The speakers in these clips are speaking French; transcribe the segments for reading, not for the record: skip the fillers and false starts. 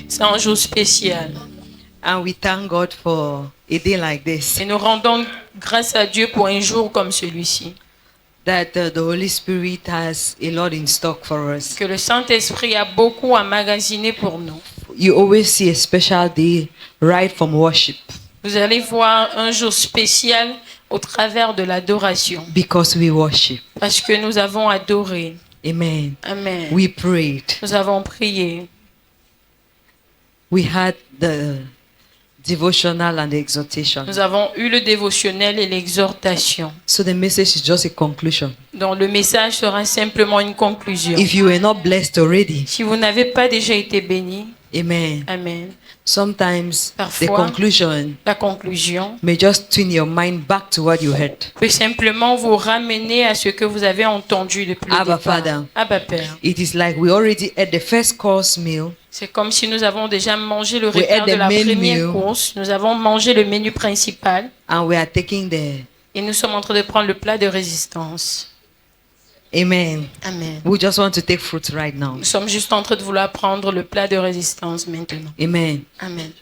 C'est un jour spécial. And we thank God for a day like this. Et nous rendons grâce à Dieu pour un jour comme celui-ci. That the Holy Spirit has a lot in stock for us. Que le Saint-Esprit a beaucoup à magasiner pour nous. You always see a special day right from worship. Vous allez voir un jour spécial au travers de l'adoration. Because we worship. Parce que nous avons adoré. Amen. Amen. We prayed. Nous avons prié. We had the devotional and the exhortation. Nous avons eu le dévotionnel et l'exhortation. So the message is just a conclusion. Donc le message sera simplement une conclusion. If you were not blessed already, Si vous n'avez pas déjà été béni, amen. amen. Sometimes the Parfois, conclusion La conclusion may just twin your mind back to what you heard. peut simplement vous ramener à ce que vous avez entendu depuis le Abba, départ. Father. Abba Père. It is like we already ate the first course meal. C'est comme si nous avons déjà mangé le We repas ate de the la main première meal. course. Nous avons mangé le menu principal And we are taking the et nous sommes en train de prendre le plat de résistance. amen. Amen. We just want to take fruit right now. Nous sommes juste en train de vouloir prendre le plat de résistance maintenant. Amen. Amen.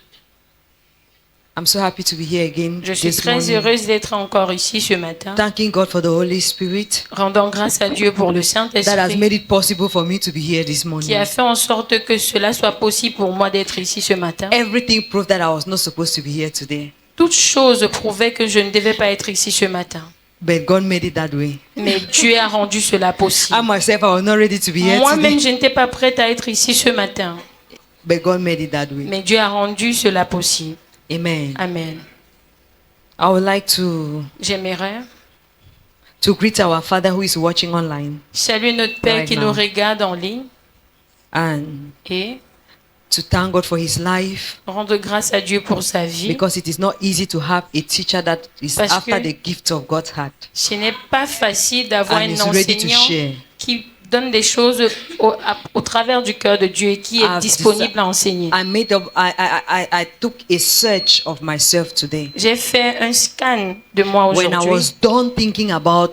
I'm so happy to be here again Je suis this très morning. heureuse d'être encore ici ce matin. Thanking God for the Holy Spirit Rendant grâce à Dieu pour le that has Saint-Esprit made it possible for me to be here this qui morning. a fait en sorte que cela soit possible pour moi d'être ici ce matin. Everything proved that I was not supposed to be here today. Toute chose prouvait que je ne devais pas être ici ce matin. But God made it that way. Mais Dieu a rendu cela possible. I myself, I was not ready to be here Moi-même, today. je n'étais pas prête à être ici ce matin. But God made it that way. Mais Dieu a rendu cela possible. Amen. Amen. I would like to J'aimerais greet our Father who is watching online saluer notre Père Right qui now. nous regarde en ligne and et to thank God for his life rendre grâce à Dieu pour sa vie. because it is not easy to have a teacher that is Parce after que the gift of God's heart Ce n'est pas facile d'avoir and un is ready to enseignant share. qui donne des choses au travers du cœur de Dieu et qui est I've disponible à enseigner. I took a search of myself today. J'ai fait un scan de moi When I aujourd'hui. was done thinking about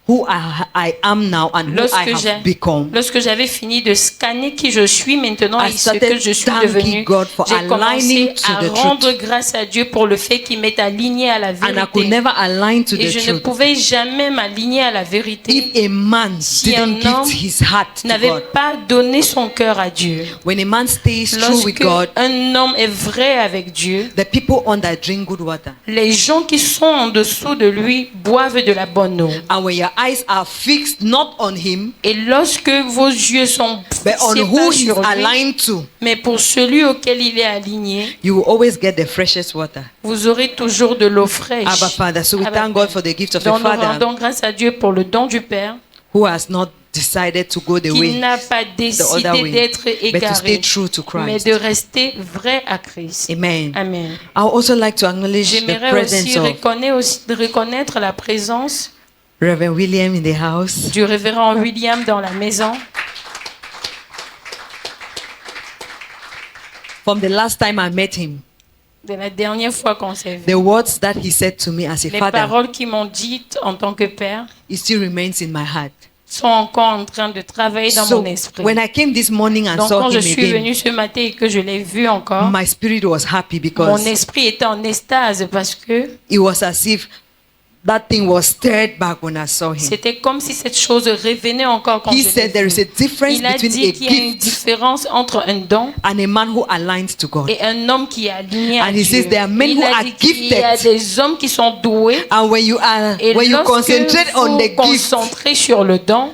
who I am now and who I have become, Lorsque j'avais fini de scanner qui je suis maintenant I et ce que started je suis thanking devenu, God for j'ai commencé aligning to à the rendre truth. grâce à Dieu pour le fait qu'il m'ait aligné à la And I could vérité. never align to Et the je ne truth pouvais jamais m'aligner à la vérité if a man Si didn't un homme give his heart to n'avait God. pas donné son cœur à Dieu. When a man stays true with Lorsque God, un homme est vrai avec Dieu, the people on that drink good water. les gens qui sont en dessous de lui boivent de la bonne eau. And when your eyes are fixed not on him, Et lorsque vos yeux sont but on fixés who pas he's sur lui, aligned to, mais pour celui auquel il est aligné, you will always get the freshest water. vous aurez toujours de l'eau fraîche. Abba Father. So we Abba thank God Père. for the gift of Donc a nous Father rendons grâce à Dieu pour le don du Père who has not decided to go the qui way, n'a pas the décidé other way, d'être but to stay égaré, true to mais Christ. de rester vrai à Christ. Amen. Amen. I would also like to acknowledge the J'aimerais presence aussi of reconnaître la présence Reverend William in the house. du révérend William dans la maison. From the last time I met him, De la dernière fois qu'on s'est vu. the words that he said to me as a Les father, paroles qui m'ont dites en tant que père it still remains in my heart. sont encore en train de travailler dans So mon esprit. when I came this morning and Donc saw quand je him suis again, venue ce matin et que je l'ai vu encore, my spirit was happy mon because esprit était en extase parce que it was as if that thing was stirred back when I saw him. c'était comme si cette chose revenait encore quand He je l'ai said there is a vu. difference Il a between dit a qu'il y a une gift différence entre un don and a man who aligns to God. et un homme qui est aligné à And he Dieu. says there are men Il who a are dit qu'il y a gifted. des hommes qui sont doués And when you et concentrate lorsque on vous the gift, concentrez sur le don,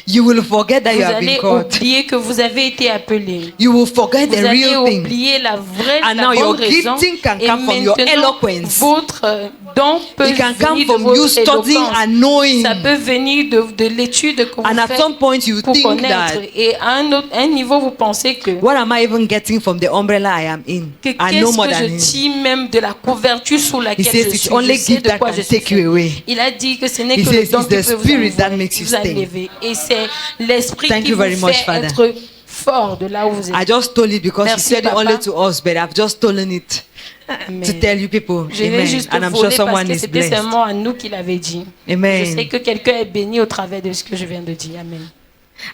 you will forget that vous you have allez been called. oublier que vous avez été appelé. You will forget Vous the allez real thing. oublier la vraie, And la now your bonne raison. gifting can Et come from your maintenant, eloquence. votre don peut It can come venir de from votre you studying éloquence. and knowing. Ça peut venir de l'étude que vous And at faites some point you pour think connaître. that, Et à un niveau, vous pensez que what am I even getting from the umbrella I am in? I know qu'est-ce more que than je him. tire même de la couverture sous He laquelle says je it's suis. only Je sais gift de that quoi can je suis take you fait. away. Il a dit que ce n'est He que says le don it's qui the peut vous spirit that enlever, makes you vous stay. enlever. Et c'est l'esprit Thank qui you vous very much, fait Father. être fort de là où vous êtes. I just told it because Merci, he said it Papa. only to us, but I've just stolen it Amen. to tell you people. Je l'ai Amen. juste And I'm volé sure parce someone que is c'était blessed. seulement à nous qu'il avait dit. Amen. Je sais que quelqu'un est béni au travers de ce que je viens de dire. Amen.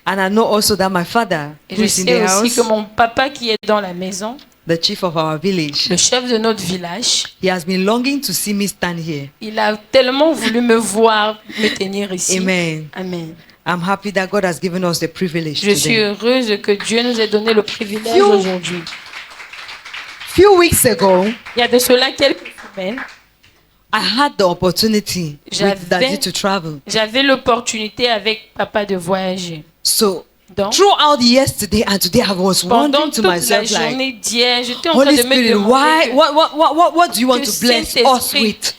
And I know also that my father, Et who je is in sais the aussi house, que mon papa qui est dans la maison, the chief of our village, le chef de notre village, he has been longing to see me stand here. il a tellement voulu me voir me tenir ici. Amen. Amen. I'm happy that God has given us the privilege Je suis today. heureuse que Dieu nous ait donné le privilège Few- aujourd'hui. Few weeks ago, Il y a de cela quelques semaines, I had the opportunity with J'avais- Daddy to travel. j'avais l'opportunité avec papa de voyager. So Donc, throughout yesterday and today, I was pendant wondering to toute la myself, like, journée d'hier, j'étais en train Holy de me Spirit, demander why? que- What do you want que to bless us Saint-Esprit, with?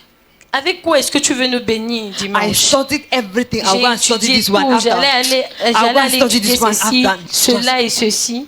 avec quoi est-ce que tu veux nous bénir I dimanche? studied everything. I'll J'ai go and study étudié this one tout, after. j'allais I'll go and aller study étudier this one ceci, after. cela et ceci.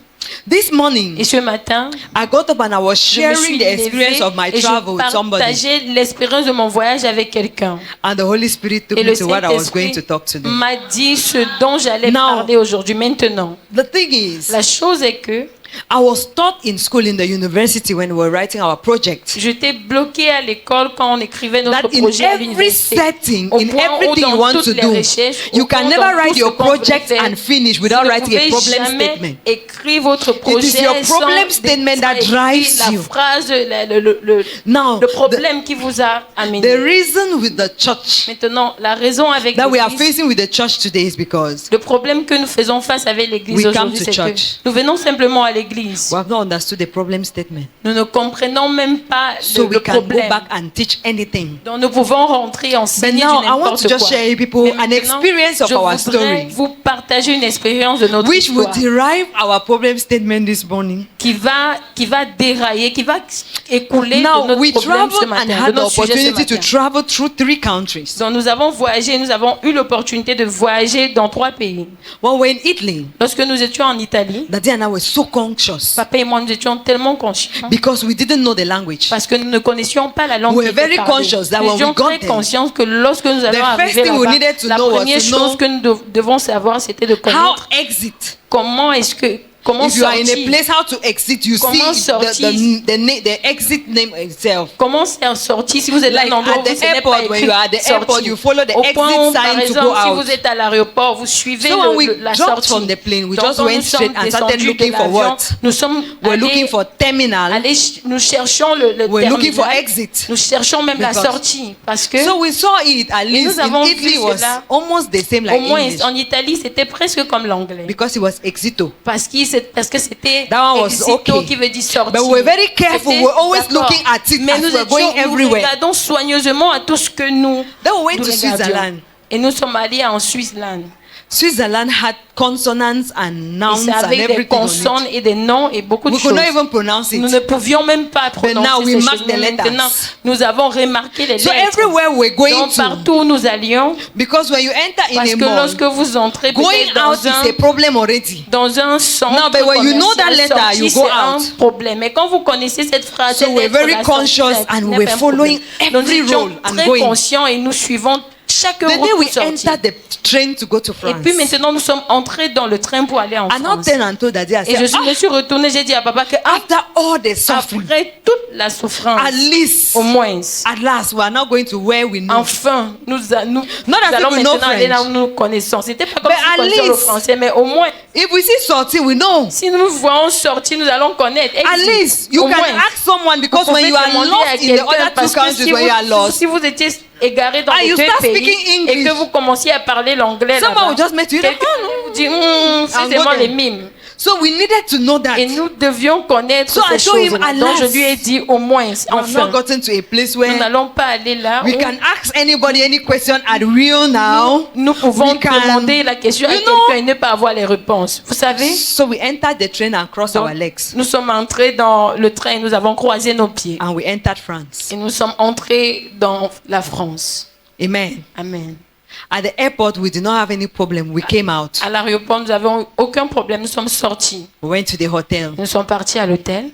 This morning, Et ce matin, I got up and I was je me suis sharing the experience levée of my et travel with je somebody. partageais l'expérience de mon voyage avec quelqu'un. And the Holy Spirit took Et me le to what I was going Saint-Esprit to talk today. m'a dit ce dont j'allais Now- parler aujourd'hui. Maintenant, The thing is, la chose est que I was taught in school, in the university, when we were writing our project, j'étais bloquée à l'école quand on écrivait notre that in projet à every l'université. setting, Au in point où everything you dans want toutes to les do, recherches, you au can point never dans write tout your ce qu'on voulait project faire, and finish vous without ne writing a pouvez problem jamais statement. écrire votre projet your sans problem statement that drives la you. phrase, le Now, problème qui vous a amené. the reason with the church Maintenant, la raison avec that we are l'Église, facing with the church today is because le problème que nous faisons face avec l'Église We come aujourd'hui, to c'est que church. nous venons simplement à l'Église. we have not understood the problem statement. Nous ne comprenons même pas So le we can go problème. back and teach anything. Donc nous pouvons rentrer en But enseigner du now I want to n'importe just quoi. share with people Mais an maintenant, experience of je our voudrais story, vous partager une expérience de notre which will histoire derive our problem statement this morning. qui va dérailler, qui va écouler de Now notre we problème ce traveled and matin, de had the notre sujet ce opportunity to matin. travel through 3 countries. Donc nous avons voyagé, nous avons eu l'opportunité de voyager dans 3 pays. When we were in Italy, Lorsque nous étions en Italie, Daddy and I were so conscious papa et moi nous étions tellement conscients because we didn't know the language. parce que nous ne connaissions pas la langue We qui were était very parlée. conscious that Nous when we étions got très there, conscients que lorsque nous allons first arriver thing we là-bas, needed to la know was première to chose know que nous devons savoir, c'était de How connaître exit? comment If you are in a sortir. place, how to exit? You Comment see sortir? the exit name itself. Comment sortir si vous êtes Like dans un endroit at où the ce n'est pas airport, when écrit you are at the airport, sortir. you follow the Au point où, exit par sign to exemple, go si out. vous êtes à l'aéroport, vous suivez So when we la dropped sortie. from the plane, we Donc, just quand went nous sommes straight and started descendus de looking for l'avion, what? nous sommes We're allés- looking for terminal. nous cherchons le We're looking for terminal. exit. Nous cherchons même la Because- sortie parce que So we saw it at least nous in avons Italy vu was cela. almost the same au like moins English en Italie, c'était presque comme l'anglais. because it was exito. Parce que c'était That one was exito okay. qui veut dire sortir. But we were very careful. C'était We're always d'accord. looking at it Mais as nous we're going nous everywhere. regardons soigneusement à tout ce que nous Then we went nous to regardions. Switzerland. Et nous sommes allés en Switzerland. Switzerland had consonants and Et nouns ça and avait des everything on consonnes it. et des noms et beaucoup de We could choses. not even pronounce Nous ne it. pouvions même pas prononcer now we ces mark choses. the letters. Maintenant, nous avons remarqué les So lettres. everywhere we're going Donc to, partout où nous allions, because when you enter in parce a que mall, lorsque vous entrez going peut-être out is a problem already. dans un centre No, but when you know that commercial, letter, you sortir, go c'est un out. problème. Mais quand vous connaissez cette phrase, So cette we're lettre, very la sortie, conscious ce and n'est we're pas un following problème. Nous every étions rule and très going. conscients et nous suivons chaque The day route we pour sortir. entered the train to go to Et France, puis maintenant, nous sommes entrés dans le train pour aller en I now France. turned and told Daddy, I Et said, me suis retournée, j'ai dit à papa que after all the suffering, après toute la souffrance, at least, au moins, at last, we are now going to where we know. enfin, nous Not as allons if we know maintenant aller là où French. nous connaissons. C'était pas comme But si nous at connaissions le least- français, mais au moins, If we see sorting, we know. si nous voyons sortir, nous allons connaître. At Exit. least you Au can moins. ask someone because Vous when pouvez you are demander à lost in the quelqu'un, other two parce que countries when you are lost, si vous étiez égaré dans and les you deux start pays speaking et English, que vous commenciez à parler l'anglais someone là-bas, will just make you quelqu'un vous dit c'est And seulement go les there. mimes. so we needed to know that. Et nous devions connaître So I ces told him, choses. at Donc je last, lui ai dit au moins, We've now enfin, gotten to a place nous where n'allons pas aller là we où can ask anybody any question at real now. nous pouvons We can- demander la question à You quelqu'un know- et ne pas avoir les réponses. Vous savez, So we entered the train and crossed donc, our legs, nous sommes entrés dans le train, nous avons croisé nos pieds and we entered France. et nous sommes entrés dans la France. Amen. Amen. At the airport, we did not have any problem. We came out. À l'aéroport, nous n'avons aucun problème. Nous sommes sortis. We went to the hotel. Nous sommes partis à l'hôtel.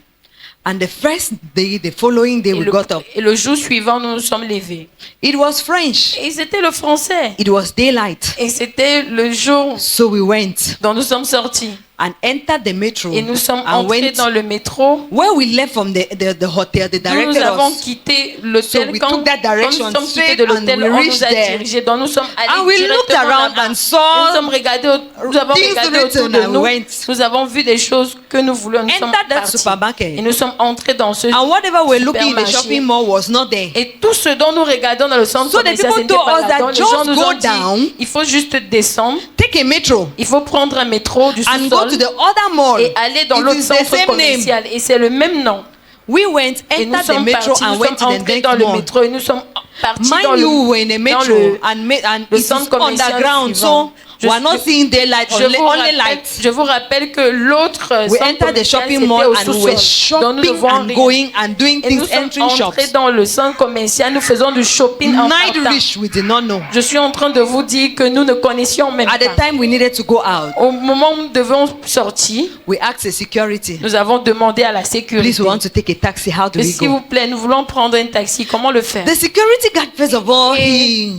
And the first day, the following day, we got up. Et le jour suivant, nous nous sommes levés. It was French. Et c'était le français. It was daylight. Et c'était le jour So we went. dont nous sommes sortis. and entered the metro. Et nous sommes and entrés went dans le métro. where we left from the hotel. They Nous directed avons us. quitté l'hôtel. So we Quand took that direction nous sommes quittés straight de and l'hôtel, we on reached nous a there. dirigés. Donc nous sommes And allés we looked directement around là-bas. and saw Nous avons regardé things autour de written nous. and went. Nous avons vu des choses que nous voulions. Nous sommes Entered that partis. supermarket. Et nous sommes entrés dans ce And whatever we're looking in the supermarché. shopping mall was not there. Et tout ce dont nous regardons dans le centre So the commercial, people ce n'était told pas us là. that Donc les gens just nous go ont dit, down, il faut juste descendre, take a metro, il faut prendre un métro du and go to sous-sol the other mall. et aller dans It l'autre is the centre same name. commercial. Et c'est le même nom. We went, Et nous entered the sommes metro partis, and nous went sommes to the entrés next dans le mall. métro et nous sommes partis dans Mind you, le... we're in a metro le- and le it is centre commercial underground, suivant. so we're not seeing daylight, only light. Je vous rappelle que l'autre We centre entered the commercial, shopping c'était mall au and we sous-sol. were Donc nous shopping devons and rien. going and doing Et nous things, sommes entering entrés shops. dans le centre commercial, nous faisons du shopping en Night partant. reach, we did not know. Je suis en train de vous dire que nous ne connaissions même At the pas. time we needed to go out, Au moment où nous devons sortir, we asked the security, nous avons demandé à la please, sécurité. we want to take a taxi, how do Et we s'il go? vous plaît, nous voulons prendre un taxi. Comment le faire? The security guard, first of all, Et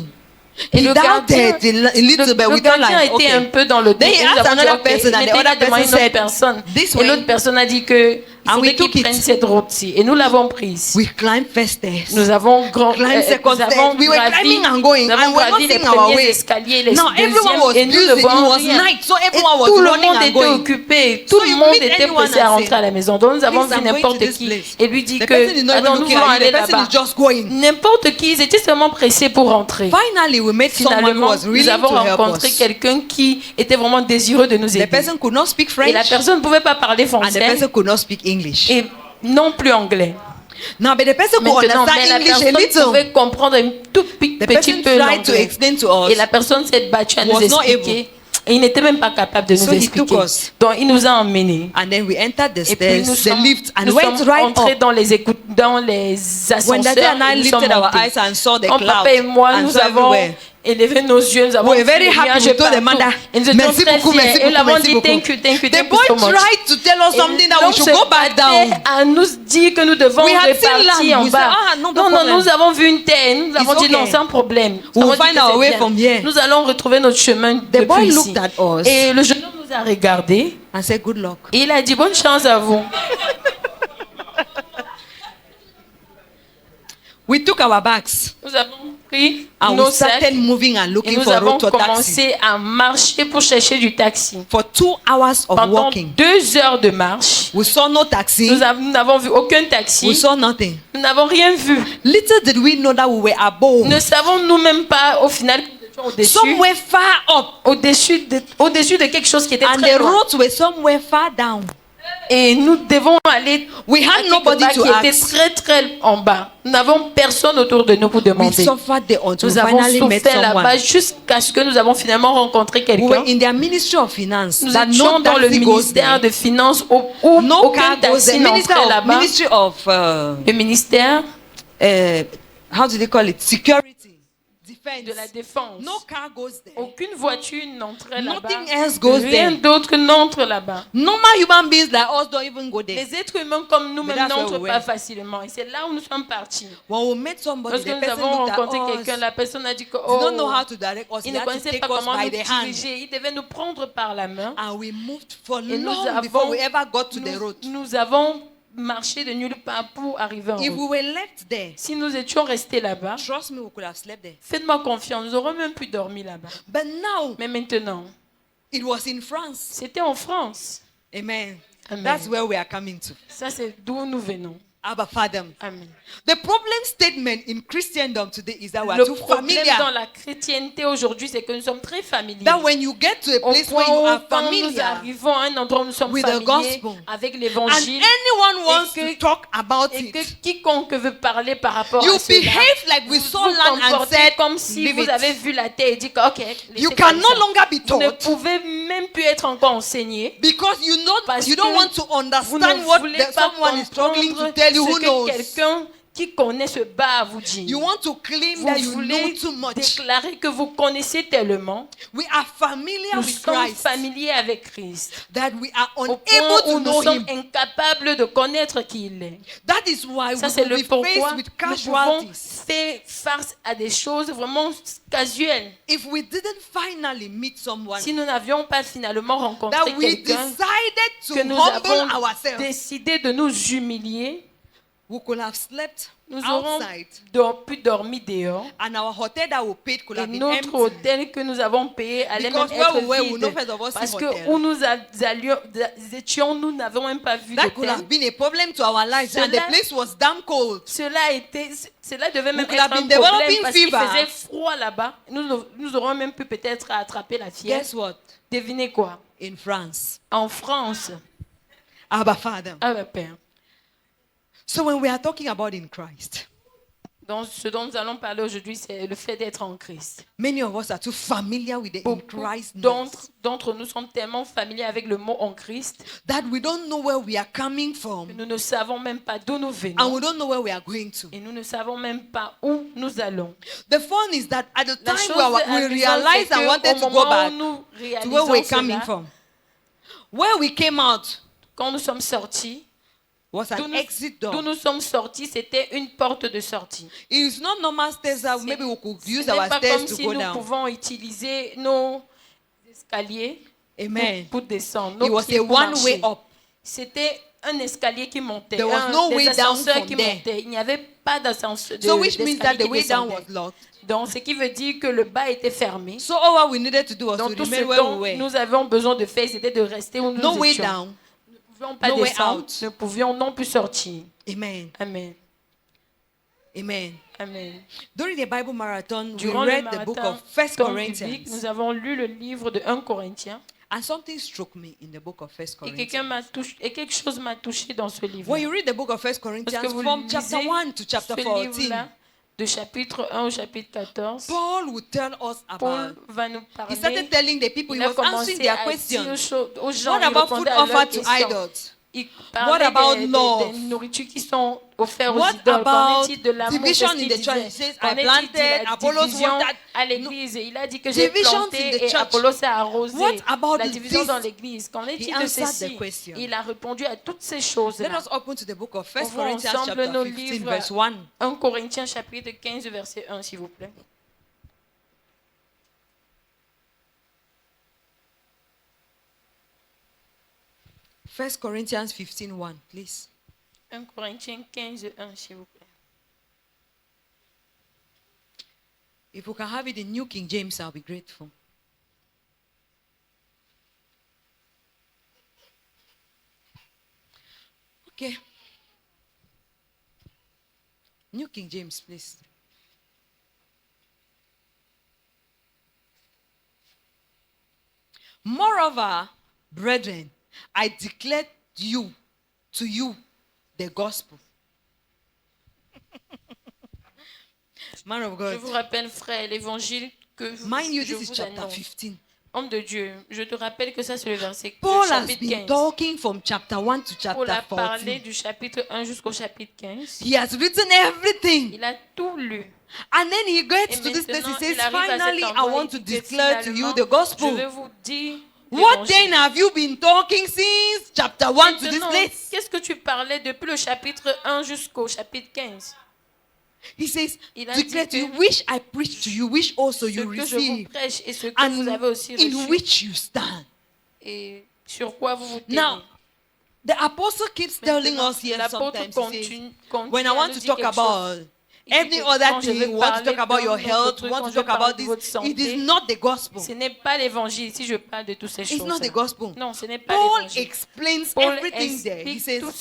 he le gardien, doubted a little bit. le We thought gardien like, était un okay. peu dans le doute. Then he Et nous asked avons dit, another ok. person and Mais the il a other demandé person une autre said, personne. this Et way. l'autre personne a dit que il And faudrait we took qu'il it. prenne cette route-ci. Et nous l'avons prise. We climbed first stairs. Nous avons Climbed second nous avons stairs. We were gravi, climbing and going, nous avons and we're not gravi les seeing our premiers way. escaliers, les Now everyone was deuxièmes, et nous busy. ne It voyons was rien. night, so Et everyone was tout le running monde and était going. occupé, So tout le you monde meet était anyone pressé à and rentrer say, à la maison. Donc nous avons please, vu I'm going n'importe to this qui place. et lui dit The person is que not even attends, nous looking voulons at you. aller The person là-bas. is just going. N'importe qui, ils étaient seulement pressés pour rentrer. Finally, we met someone who Finalement, was nous willing avons to help rencontré us. quelqu'un qui était vraiment désireux de nous The aider. person could not speak Et la French, personne ne pouvait pas parler and the français person could not speak English. et non plus anglais. Now, but the person could Maintenant, mais understand la English a personne little. pouvait comprendre un tout The petit person peu tried to l'anglais. explain to us. Et la personne s'est battue à nous Was not expliquer. Et il n'était même pas capable de nous So he expliquer. took us. Donc il nous a emmenés. And then we entered the Et puis nous stairs, the sommes, lift, and nous went sommes right entrés up. dans les ascenseurs. When Daddy and I et nous sommes lifted our montés. eyes and saw the Quand clouds papa et moi, and nous saw avons everywhere, élevé nos yeux, nous avons we were very vu les happy. nuages We told the partout. mother, Et nous étions merci très beaucoup, fiers. merci Et nous beaucoup, l'avons merci dit, beaucoup. thank you The so boy much. tried to tell us Et something that we l'homme should se go back down. battait à nous dire que nous devons We had seen repartir land. en We bas. said, ah, no Non, problem. nous avons vu une terre. Nous avons dit okay. non, sans problème. Nous We'll avons dit find que our c'est way bien. from here. Nous allons retrouver notre chemin The depuis boy ici. looked at us Et le jeune homme nous a regardé and said, good luck. et il a dit bonne chance à vous. We took our bags Nous avons pris and nos we started sacs moving and et looking nous for avons road to taxi. commencé à marcher pour chercher du taxi. For 2 hours of Pendant walking, 2 heures de marche, we saw no taxi. nous n'avons vu aucun We taxi. saw nothing. Nous n'avons rien vu. Little did we know that we were above, Ne savons nous même pas au final que nous étions au-dessus. somewhere far up, Au-dessus de quelque chose qui était and très the loin. roads were somewhere far down. Et nous devons aller We à had quelque nobody part to qui était ask. très très en bas. Nous n'avons personne autour de nous pour We demander. suffered there until we Nous avons finally met souffert là-bas someone. jusqu'à ce que nous avons finalement rencontré We were quelqu'un. in their ministry of finance. Nous That étions no dans le taxi goes ministère there. de Finances où No aucun car goes taxi there. n'entrait là-bas. Ministry of Le ministère how do they call it? Security, defense. de la Défense. No car goes there. Aucune voiture n'entrait là-bas. Nothing else goes Rien there. d'autre n'entre là-bas. Normal human beings like us don't even go there. Les êtres humains comme nous-mêmes But that's where n'entrent we pas went. facilement. Et c'est là où nous sommes partis. When we met somebody, Lorsque the nous person avons looked rencontré at us. quelqu'un, la personne a dit que He don't know oh, how to direct us. il He ne had to connaissait take pas us comment by nous the hand. diriger. Il devait nous prendre par la main. And we moved for Et nous long before avons, we ever got to the road. nous avons marché de nulle part pour arriver en If route. we were left there, Si nous étions restés là-bas, trust me, we could have slept there. faites-moi confiance, nous aurions même pu dormir là-bas. But now, Mais maintenant, it was in France. c'était en France. Amen. Amen. That's where we are coming to. Ça, c'est d'où nous venons. Abba Father. Amen. The problem statement in Christendom today is that we are Le too problème dans familiar. la chrétienté aujourd'hui, c'est que nous sommes très familiers. That when you get to a Au place where point you où, are quand nous familiar arrivons à un endroit où nous sommes with the familiers gospel, avec and l'évangile, anyone wants que- to talk about et que it, quiconque veut parler par rapport you à cela, behave like we vous saw vous land and comportez said, comme si leave vous it. avez vu la terre et dit que, ok, You laissez can comme no ça. longer be Vous ne taught pouvez même plus être encore enseigné because Parce you don't que want to vous understand ne what voulez pas someone is struggling to comprendre tell you. ce Who que knows? quelqu'un qui connaît se bat à vous dire. You want to claim Vous that you know voulez too much. déclarer que vous connaissez tellement. We are familiar Nous with sommes Christ familiers avec Christ. that we are Au point unable to où know nous sommes him. incapables de connaître qui il est. That is why Ça, we c'est will le be pourquoi faced with nous pouvons casualties. faire face à des choses vraiment casuelles. If we didn't finally meet someone Si nous n'avions pas finalement rencontré that we quelqu'un decided to que nous humble avons ourselves, décidé de nous humilier, we could have slept nous aurons outside, pu dormir dehors. and our hotel that we paid could Et have been notre empty. hôtel que nous avons payé allait Because même where être we were, we vide. know first of all, Parce see que hotel. où nous étions, nous n'avons même pas vu That could d'hôtel. have been a problem to our lives, and the Cela- place was damn cold. Cela devait même could être have un been problème developing parce qu'il fever. faisait froid là-bas. Nous aurons même pu peut-être attraper la fièvre. Guess what? Devinez quoi? In France, En France. Abba Father. Ah ben Père. So when we are talking about in Christ, Donc, ce dont nous allons parler aujourd'hui, c'est le fait d'être en Christ. many of us are too familiar with the in Beaucoup Christ d'entre nous sommes tellement familiers avec le mot en Christ that we don't know where we are coming que from, nous ne savons même pas d'où nous and venons we don't know where we are going to. et nous ne savons même pas où nous allons. The fun is that at the La time chose we amusante, realized c'est and que wanted au to go moment back où nous to where réalisons we're coming cela, from, where we came out quand nous sommes sortis, was d'où an nous, exit d'où door. nous sommes sortis, c'était une porte de sortie. It is not normal stairs that maybe we could Ce use n'est our pas stairs comme to si go nous down. pouvons utiliser nos escaliers Amen. pour descendre. It Nos was pieds a pour one-way marcher. up. C'était un escalier qui montait, There was no des way down ascenseurs from qui there. montaient. Il n'y avait pas d'ascenseur. So which means that d'escalier the qui way down descendait. was locked. Donc, ce qui veut dire que le bas était fermé. So all what we needed to do was Donc, to tout ce remain where dont we were. nous avions besoin de faire, c'était de rester où nous No way étions. down. Nous ne pouvions pas No way descendre, out. nous pouvions non plus sortir. Amen. Amen. Amen. Amen. During the Bible marathon, we Durant le read the book marathon of First temps biblique, Corinthians. nous avons lu le livre de 1 Corinthiens And something struck me in the book of First et Corinthians. quelque chose m'a touché dans ce livre. When you read the book of First Parce Corinthians que vous from chapter lisez 1 to chapter ce 14, livre-là, de chapitre 1 au chapitre 14, Paul would tell us Paul about. va nous He parler. started telling the people, Il he a was answering commencé their à dire questions. aux gens, What il about food répondait à leurs offered to questions. idols? Il What parlait about des love? nourritures qui sont offertes aux What idoles. Qu'en about est-il de l'amour? division Qu'est-ce qu'il in the church? disait? He says, Qu'en I est-il de planted, la Apollos division watered. à l'église? Il a dit que j'ai Divisions in planté the et church. Apollos a arrosé. What about La division this? dans l'église. Qu'en est-il de answered ceci? the question. Il a répondu à toutes ces Let choses-là. us open to the book of First Ouvrons Corinthians ensemble chapter nos 15, livres. verse 1. 1 Corinthiens chapitre 15 verset 1 s'il vous plaît. First Corinthians 15:1, please. 1 Corinthiens 15 1 s'il vous plaît. If we can have it in New King James, I'll be grateful. Okay. New King James, please. Moreover, brethren, I declare to you the gospel. Man of Je God, vous rappelle frère l'évangile que mind you, je this is vous chapter annonce. 15. Homme de Dieu, je te rappelle que ça c'est le verset Paul le has chapitre been 15. talking from chapter 1 to Paul chapter a parlé 14. du chapitre 1 jusqu'au chapitre 15. He has written everything. Il a tout lu. And then he Et gets to this place. He maintenant, says, il arrive à cet finally, I endroit, want il to dit que declare to you finalement, the je gospel. vais vous dire What l'évangile. then have you been talking since chapter 1 to this Maintenant, place? qu'est-ce que tu parlais depuis le chapitre 1 jusqu'au chapitre 15? He says, Il a declare dit to you, que which I preach to you, which also Ce you que je vous receive, prêche et ce que and vous avez aussi in reçu which you stand. et sur quoi vous vous tenez. Now, the apostle keeps telling Maintenant, us here l'apôtre sometimes, he says, continue when I à want nous to dire talk quelque chose. about Il dit any que other quand je vais thing, want to parler talk about your d'un health, autre truc, want quand to je talk parle about de votre this, santé, it is not the gospel. Ce n'est pas l'évangile si je parle de toutes ces It's choses. not the gospel. Non, ce n'est pas Paul l'évangile. explains Paul everything there. He explique says, tout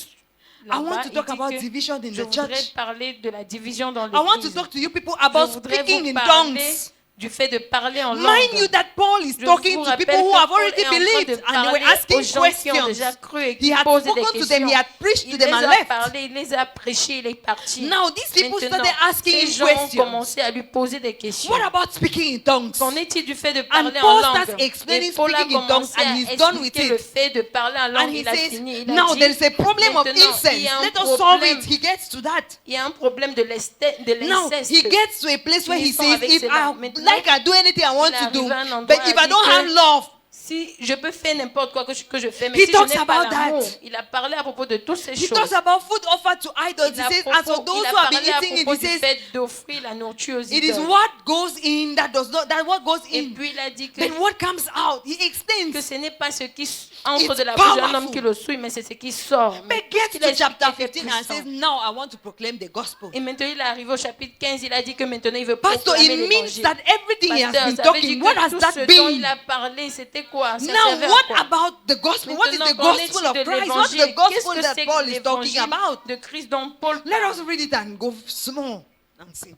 I là-bas. want to Il talk dit about que division in je the voudrais church. parler de la division dans I want to l'église. talk to you people about Je voudrais speaking vous in parler tongues. du fait de parler en Mind langue. you that Paul is Je talking vous to rappelle people who que have Paul already est en train de believed and they parler were asking aux gens qui ont questions. déjà cru et He qui had posent des spoken to them, questions. he had preached to Il them les and a left. parlé, il les a prêchés, il est parti. Now these people Maintenant, started asking ces him gens ont questions. commencé à lui poser des questions. What about speaking in tongues? Qu'en est-il du fait de And parler en Paul langue? starts explaining Et Paul a speaking in tongues commencé and à he's done with expliquer le it. fait de parler en And langue. he Il a says, fini. Il a now dit, there is a problem of maintenant, incense. il y a un Let us solve problème. it. He gets to that. Il y a un problème de Now l'inceste. he gets to a place where he Finissons says, avec if cela. I Maintenant, like I do anything I want il to arrive do, à un endroit but if où I il don't dit have que love, si je peux faire n'importe quoi que je fais, mais He si je talks n'ai pas about l'amour, that. il a parlé à propos de toutes ces he choses. talks about food offered to idols. Il He a says, as for those who have been parlé à eating it, propos he du says, fait d'offrir la nourriture aux it is idoles. what goes in that does not, that what goes Et in. puis il a dit que, Then what comes out? He que explains. ce n'est pas ce qui entre It's de la bouche d'un homme powerful. qui le souille, mais c'est ce qui sort. But Mais gets il a to chapter expliqué 15 and puissant. says, now I want to proclaim the gospel. Et maintenant il est arrivé au chapitre 15, il a dit que maintenant il veut Pastor, proclamer it means l'évangile. that everything he has Pasteur, been ça veut talking, dire what que has tout that ce dont il been? a parlé, c'était quoi? Ça Now, servait à what quoi? about the gospel? What is the Maintenant, qu'en est-il gospel of de Christ? What's l'évangile? the gospel Qu'est-ce that que Paul c'est is que talking l'évangile about? de Christ dont Paul Let us parle? read it and go small and see.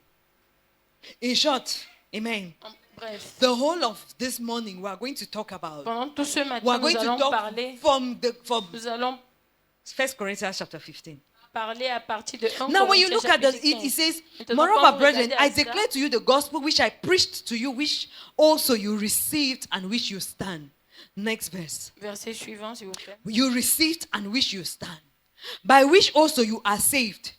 In short, amen. Bref, The whole of this morning, we are going to talk about. pendant tout ce We matin, are going nous to allons talk parler, from nous allons 1 Corinthians chapter 15. parler à partir de 1 Now, when you Corinthiens look at chapitre it, it 15. says, Maintenant, moreover, quand vous brethren, regardez I à cela, declare to you the gospel which I preached to you, which also you received and which you stand. Next verse. verset suivant, s'il vous plaît. You received and which you stand, by which also you are saved,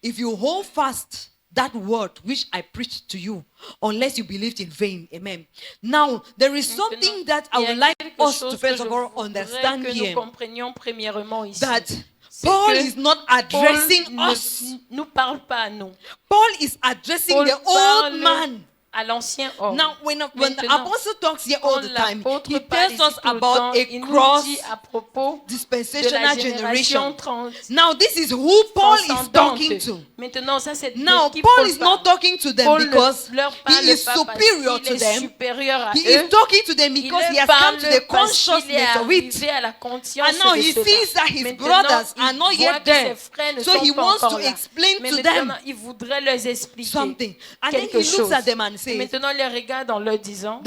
if you hold fast that word which I preached to you, unless you believed in vain. Amen. Now, there is something that I Il y a would like quelque us chose to que first je of all voudrais understand que here, nous comprenions premièrement ici. that C'est Paul que is not Paul addressing ne us. nous parle pas à nous. Paul is addressing Paul the old parle man. à l'ancien homme. Now, when the Maintenant, apostle talks here all quand the time, l'apôtre he parle tells ici us tout le about temps, a il nous cross dit à propos de dispensational la génération generation. 30. Now, this is who Paul is talking to. Maintenant, ça c'est Now, de qui Paul Paul is not parle. talking to them Paul because ne leur parle he is pas superior parce to qu'il est them. supérieur à He eux. is talking to them Il because he leur has come parle to the parce qu'il est consciousness of it. arrivé à la conscience And now de he cela. sees that his Maintenant, brothers il are not voit yet que there. ses frères ne So sont he pas wants encore to là. explain Mais to maintenant, them il voudrait leur expliquer something. And then quelque he looks chose. at them and Et says, maintenant, il les regarde en leur disant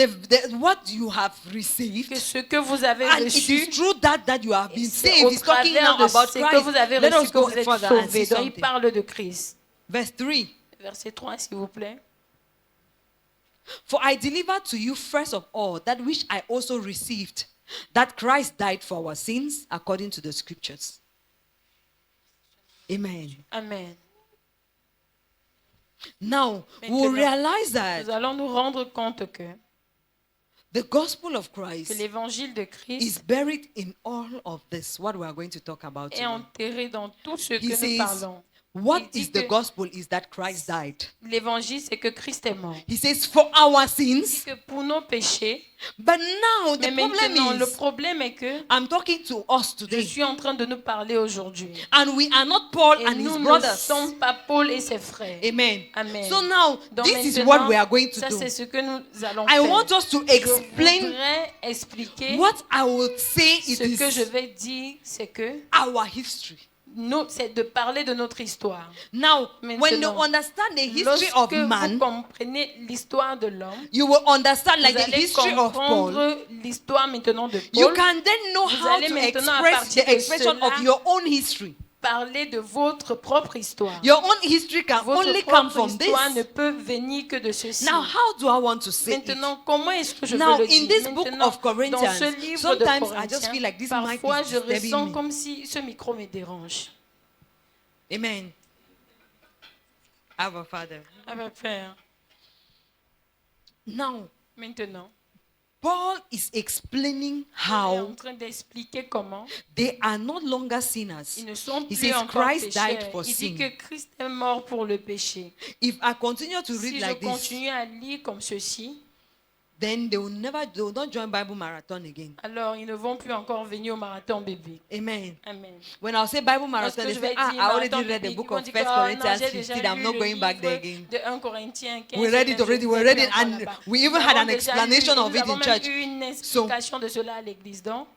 what you have que received, ce que vous avez and it reçu, is through that you have been c'est saved. au He's talking travers now de about ce que vous avez Christ. Let reçu us que go vous êtes further and see sauvés. Donc, il something. parle de Christ. Verse 3. Verset 3, s'il vous plaît. For I delivered to you first of all that which I also received, that Christ died for our sins according to the scriptures. Amen. Amen. Now, we Maintenant, realize that Nous allons nous rendre compte que the gospel of Christ l'évangile de is Christ buried in all of this, what we are going to talk about est today. enterré dans tout ce He que nous says, parlons. what Il dit is the que gospel is that Christ died. l'évangile, c'est que Christ est mort. He says, for our Il dit sins. que pour nos péchés, But now, the mais maintenant, le problem is, problème est que I'm talking to us je today, suis en train de nous parler aujourd'hui. and we are not Paul Et and his nous ne brothers. sommes pas Paul et ses frères. Amen. Amen. So now, Donc this is maintenant, what we are going to ça do. c'est ce que nous allons I faire. want us to Je explain voudrais expliquer what I would say it ce que je is vais dire, c'est que our history. c'est de parler de notre histoire. Now, when you Maintenant, understand the history of Lorsque vous man, comprenez l'histoire de l'homme, you will understand like vous the allez history of Paul. comprendre l'histoire maintenant de You Paul, can then know Vous how allez to maintenant, à express partir the de expression cela, of your own history. parler de votre propre histoire. Your own history can Votre only come propre from histoire ne this. peut venir que de ceci. Now, how do I want to say it? Maintenant, comment est-ce que je Now, veux le in dire? this book Maintenant, of Corinthians, dans ce livre de sometimes I just feel Corinthiens, like this mic parfois is je disturbing ressens me. comme si ce micro me dérange. Amen. Our Father. Ah ben, Père, Now, maintenant, Paul is explaining il est en how train d'expliquer comment they are no longer sinners. ils ne sont He plus says encore Christ died pécheurs. for Il dit sin. que Christ est mort pour le péché. If I continue to Si read je like this, continue à lire comme ceci, then they will not join Bible marathon again. alors ils ne vont plus encore venir au marathon biblique. Amen. Amen. When I say Bible Lorsque marathon, they je say, vais I dire already marathon read the biblique, book ils vont of dire 1 que, oh, non, Corinthians j'ai déjà 15. I'm lu not le going back there livre again. de 1 Corinthiens 15. We read it je already. ne We vais read plus it, encore and là-bas. we even Nous had avons an déjà explanation lu, of nous it avons in même church. eu une explication de cela à l'église. Donc,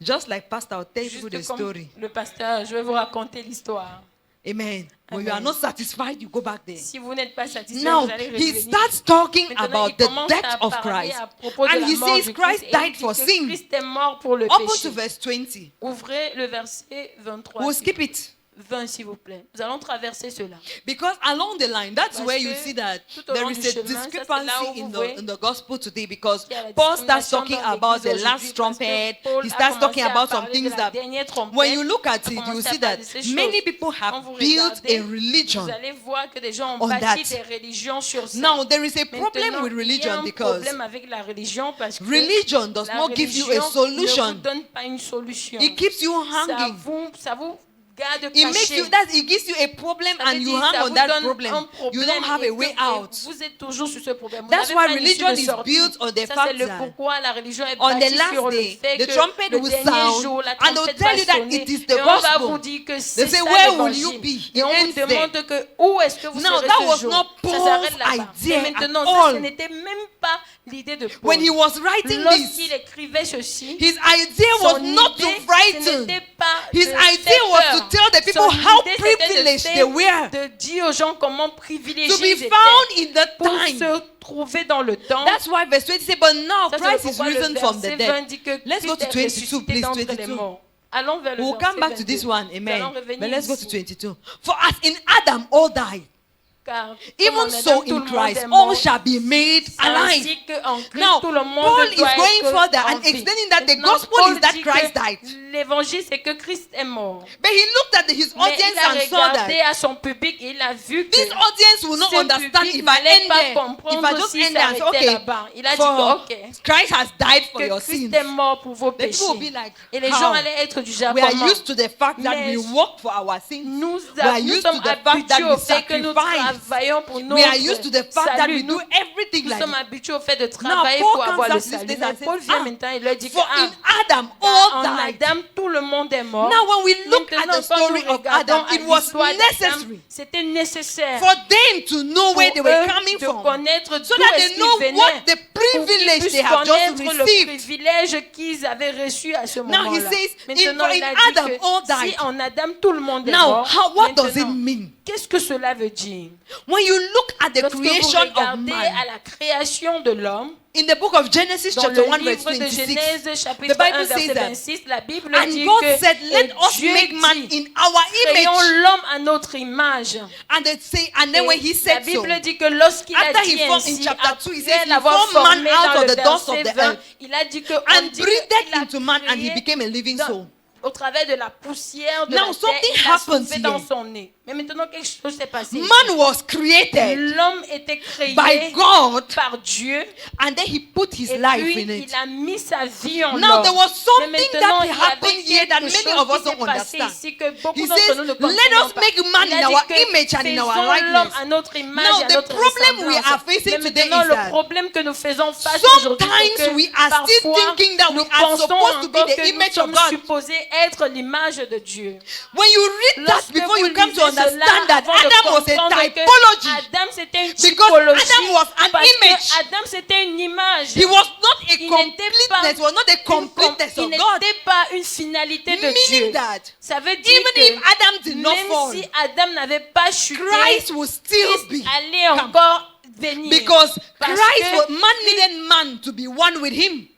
Just like Pastor, I'll tell you juste the comme story. le pasteur, je vais vous raconter l'histoire. Amen. When you are Amen. not satisfied, you go back there. Si vous n'êtes pas satisfait, Now, vous allez he revenir. starts talking Maintenant, about il the commence death à of parler Christ. à propos de And la he mort says du Christ Christ, et il died dit for que sin. Christ est mort pour le Open to péché. verse 20. Ouvrez le verset 23. We'll s'il skip vous plaît. it. 20, s'il vous plaît. Nous allons traverser cela. Because along the line, that's Parce where you que see that tout au there long is du a chemin, ça, c'est discrepancy là où vous voyez in the gospel today, because qu'il y a la Paul starts discrimination talking dans about the l'Église last aujourd'hui, trumpet. parce que Paul He a starts talking commencé à about some parler de things la that dernière trompette, when you look at a it, you commencé à see parler that de ces many choses. people Quand have vous built regardez, a religion vous allez voir que des gens ont on bâti that. des religions sur ça. Now, there is a problem Maintenant, with il y a religion un because problème avec la religion parce que religion does la not give you a religion ne solution. vous donne pas une solution. It keeps you Ça hanging. vous garde It makes caché. you that it gives you a problem Ça veut and you dire, hang ça on vous that donne problem. un You problème don't have et a way que- et out. Vous êtes toujours sur ce problème. Vous That's n'avez why pas une issue religion de is sortie. built on the Ça, fact c'est le that pourquoi la religion est on the bâtie last sur le day, fait the que trumpet le will dernier sound, jour, la and they'll trompette tell va you that sonner, it is the et on va gospel. vous dire que c'est They say, ça where will l'évangile. you be? Et on It vous ends there. demande que où est-ce que vous Now, serez that ce was jour. not Ça Paul's s'arrête là-bas. idea Mais maintenant, at ça, ce all. n'était même pas l'idée de Paul. When he was writing Lorsqu'il this, écrivait ceci, his idea was son not to idée, ce frighten. n'était pas His de idea faire was peur. to tell the people Son how idée, c'était de privileged faire- they were de dire aux gens comment to privilégiés be ils étaient found in the pour time. se trouver dans le temps. That's why verse 20 says, but now Ça, c'est Christ is pourquoi le risen from the verset dead. 20 dit que Let's go Christ to est 22, ressuscité please, d'entre les 22. morts. Allons vers le We'll verset come back to 22. this one. Nous Amen. allons revenir But let's go to ici. 22. For as in Adam all died, Car even comme en so Adam, tout in le monde Christ est all mort, shall be made alive. ainsi qu'en Christ, Now, tout le monde Paul is doit going être further en and vie. explaining that the Maintenant, gospel Paul is that dit Christ que died. l'évangile, c'est que Christ est mort. But he looked at his Mais audience il a and saw regardé that à son public et il a vu que this audience will not ce understand public if I n'allait end pas there. If I comprendre just s'il end there and say, s'arrêtait okay, là-bas. Il a dit for que, ok, Christ has died for que your Christ sins. est mort pour vos The people will péchés. be like, Et les how? gens allaient être du genre We are comment? used to the fact that Mais we work for our sins. Nous We are nous used to sommes the fact that habitués we au fait que nous sacrifice. travaillons pour notre We are used to the fact that we salut. do everything Nous like sommes that. habitués au fait de Now, travailler Paul pour avoir comes le up salut. this Mais and Paul says, vient maintenant et leur dit que for in Adam en all died. Adam, tout le monde est mort. Now, when we look at Maintenant, the quand story nous of regardons Adam, à it was l'histoire d'Adam, necessary c'était nécessaire for them to know where they pour were eux coming de from, connaître so d'où that est-ce they qu'ils know venaient, what the pour qu'ils privilege puissent they have just connaître le received. privilège qu'ils avaient reçu à ce Now he moment-là. says, Maintenant, in il a dit Adam, que all si died. en Adam tout le monde est Now, mort, what does it maintenant, mean? qu'est-ce que cela veut dire? When you look at the Lorsque vous creation of regardez man, à la création de l'homme, in the book of Genesis, dans chapter le 1, verse livre de 26, Genèse, the chapitre Bible 1, says verset that, 26, la Bible and dit God que said, let et us Dieu make man dit, in our créons image. l'homme à notre image. And they say, and then when he Et la said so, Bible dit que lorsqu'il a after dit he formed in ainsi, chapter 2, he says, après he l'avoir formed man formé out dans of le the dust of verset the 20, earth il a dit que and breathed a into man and he créé became a living dans- soul. au travers de la poussière de Now, la something terre, il a happens soufflé dans here. son nez. Mais maintenant, quelque chose s'est passé. Man was created L'homme était créé by God, par Dieu and then he put his et life puis in it. il a mis sa vie en Now, l'homme. there was Mais something maintenant, that il y avait happened here that quelque many chose of us qui s'est don't passé understand. ici que beaucoup He d'entre says, nous ne let comprenons us pas. make man Il a in dit our que image and in our faisons l'homme likeness. à notre image Now, et à the notre problem we ressemblance. are facing Mais today maintenant, is le that problème que nous faisons face aujourd'hui, c'est sometimes que we are still parfois, thinking that we nous are pensons supposed to be encore the que nous image of sommes God. supposés être l'image de Dieu. When you read that Lorsque before vous you come to lisez cela, understand that avant de Adam was a comprendre que typology. Adam c'était une Because typologie. Adam was an Parce image. que Adam c'était une image. He was not a Il n'était pas completeness, was not a completeness il of God. n'était pas une finalité de Meaning Dieu. that Ça veut dire even que if Adam did not même fall, si Adam n'avait pas chuté, Christ will still Christ be. allait come. encore venir. Because Parce Christ, que man needed man to be one with him.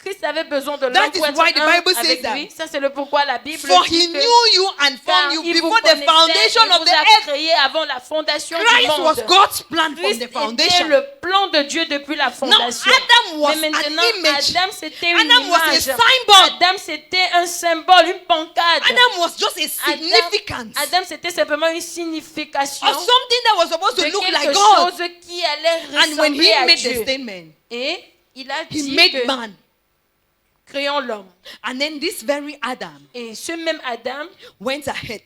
Christ avait besoin de l'homme That pour is être why the un Bible says avec that. lui. Ça c'est le pourquoi la Bible For dit he que knew you and car formed you il vous before the connaissait, foundation il of vous the a earth. créé avant la fondation du Christ monde. was God's plan from Christ the était foundation. le plan de Dieu depuis la fondation. Adam was Mais maintenant, an image. Adam c'était une Adam was a image. symbol. Adam c'était un symbole, une pancarte. Adam was just a significance Adam c'était simplement une signification of something that was supposed de to look quelque like God. chose qui allait And when ressembler he à made the Dieu. statement, Et il a he dit made que man. créons l'homme. And then this very Adam Et ce même Adam went ahead.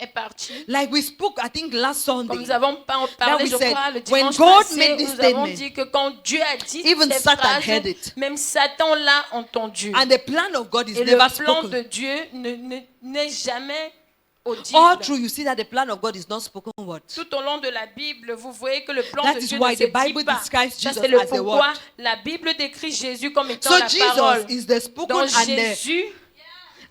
est parti. Like we spoke, I think last Comme Sunday. nous avons That parlé, we je said, crois, le when dimanche God passé, made this nous avons statement, dit que quand Dieu a dit even cette Satan phrase, heard it. même Satan l'a entendu. And the plan of God is Et le never plan de spoken. Dieu n'est jamais audible. All through, you see that the plan of God is not spoken word. Tout au long de la Bible, vous voyez que le plan That de is Dieu why ne se the Bible dit pas. describes Ça, Jesus c'est le as the pourquoi word. la Bible décrit Jésus comme étant So la parole. Jesus is the spoken Dans and the, Jésus,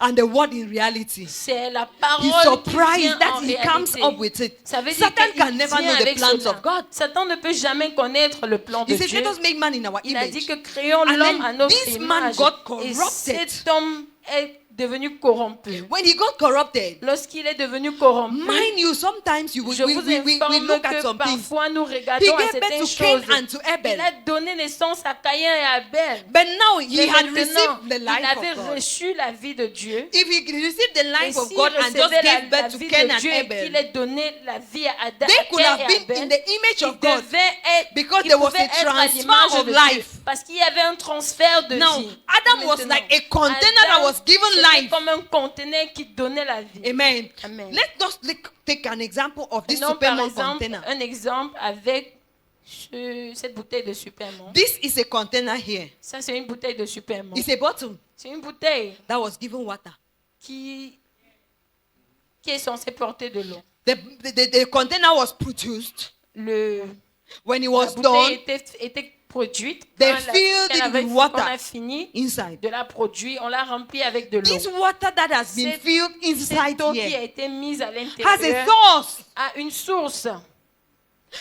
and the word in reality. C'est la He's parole qui surprised vient that en he comes réalité. up with it. Ça veut dire Satan qu'il can never vient know the avec plans cela. of God. Satan ne peut jamais connaître le plan de He said, Dieu. let us make man in our Il a dit image. que créons And l'homme then à notre this man image. got Et corrupted. cet homme est devenu corrompu. When he got corrupted, Lorsqu'il est devenu corrompu, mind you, sometimes you je we vous look informe at que some things. parfois nous He regardons à gave birth certaines to Cain choses. and to Il Abel. a donné naissance à Caïn et à Abel. But now he Mais had maintenant, received the il life avait of God. reçu la vie de Dieu. If he received the Et life of s'il God and just recevait gave la birth to vie Cain de and Dieu et qu'il Abel, ait donné la vie à Adam, they à could Cain have et been in Abel, the image il of God devait être, because il there was pouvait a être à transfer l'image of de Dieu, life. parce qu'il y avait un transfert de Now, vie. Adam was Maintenant, like a container that Adam, was given c'était life. comme un conteneur qui donnait la vie. Amen. Amen. Let's just take an example of this Maintenant, par Superman exemple, container. un exemple avec cette bouteille de Superman. This is a container here. Ça, c'est une bouteille de Superman. It's a bottle C'est une bouteille that was given water. qui est censée porter de l'eau. The container was produced. When it La was bouteille done, était produite. they Quand filled it with water on a fini inside. de la produire, on l'a remplie avec de l'eau. This water that has been Cette- filled inside Cette eau qui a here été mise à has a l'intérieur source. a une source.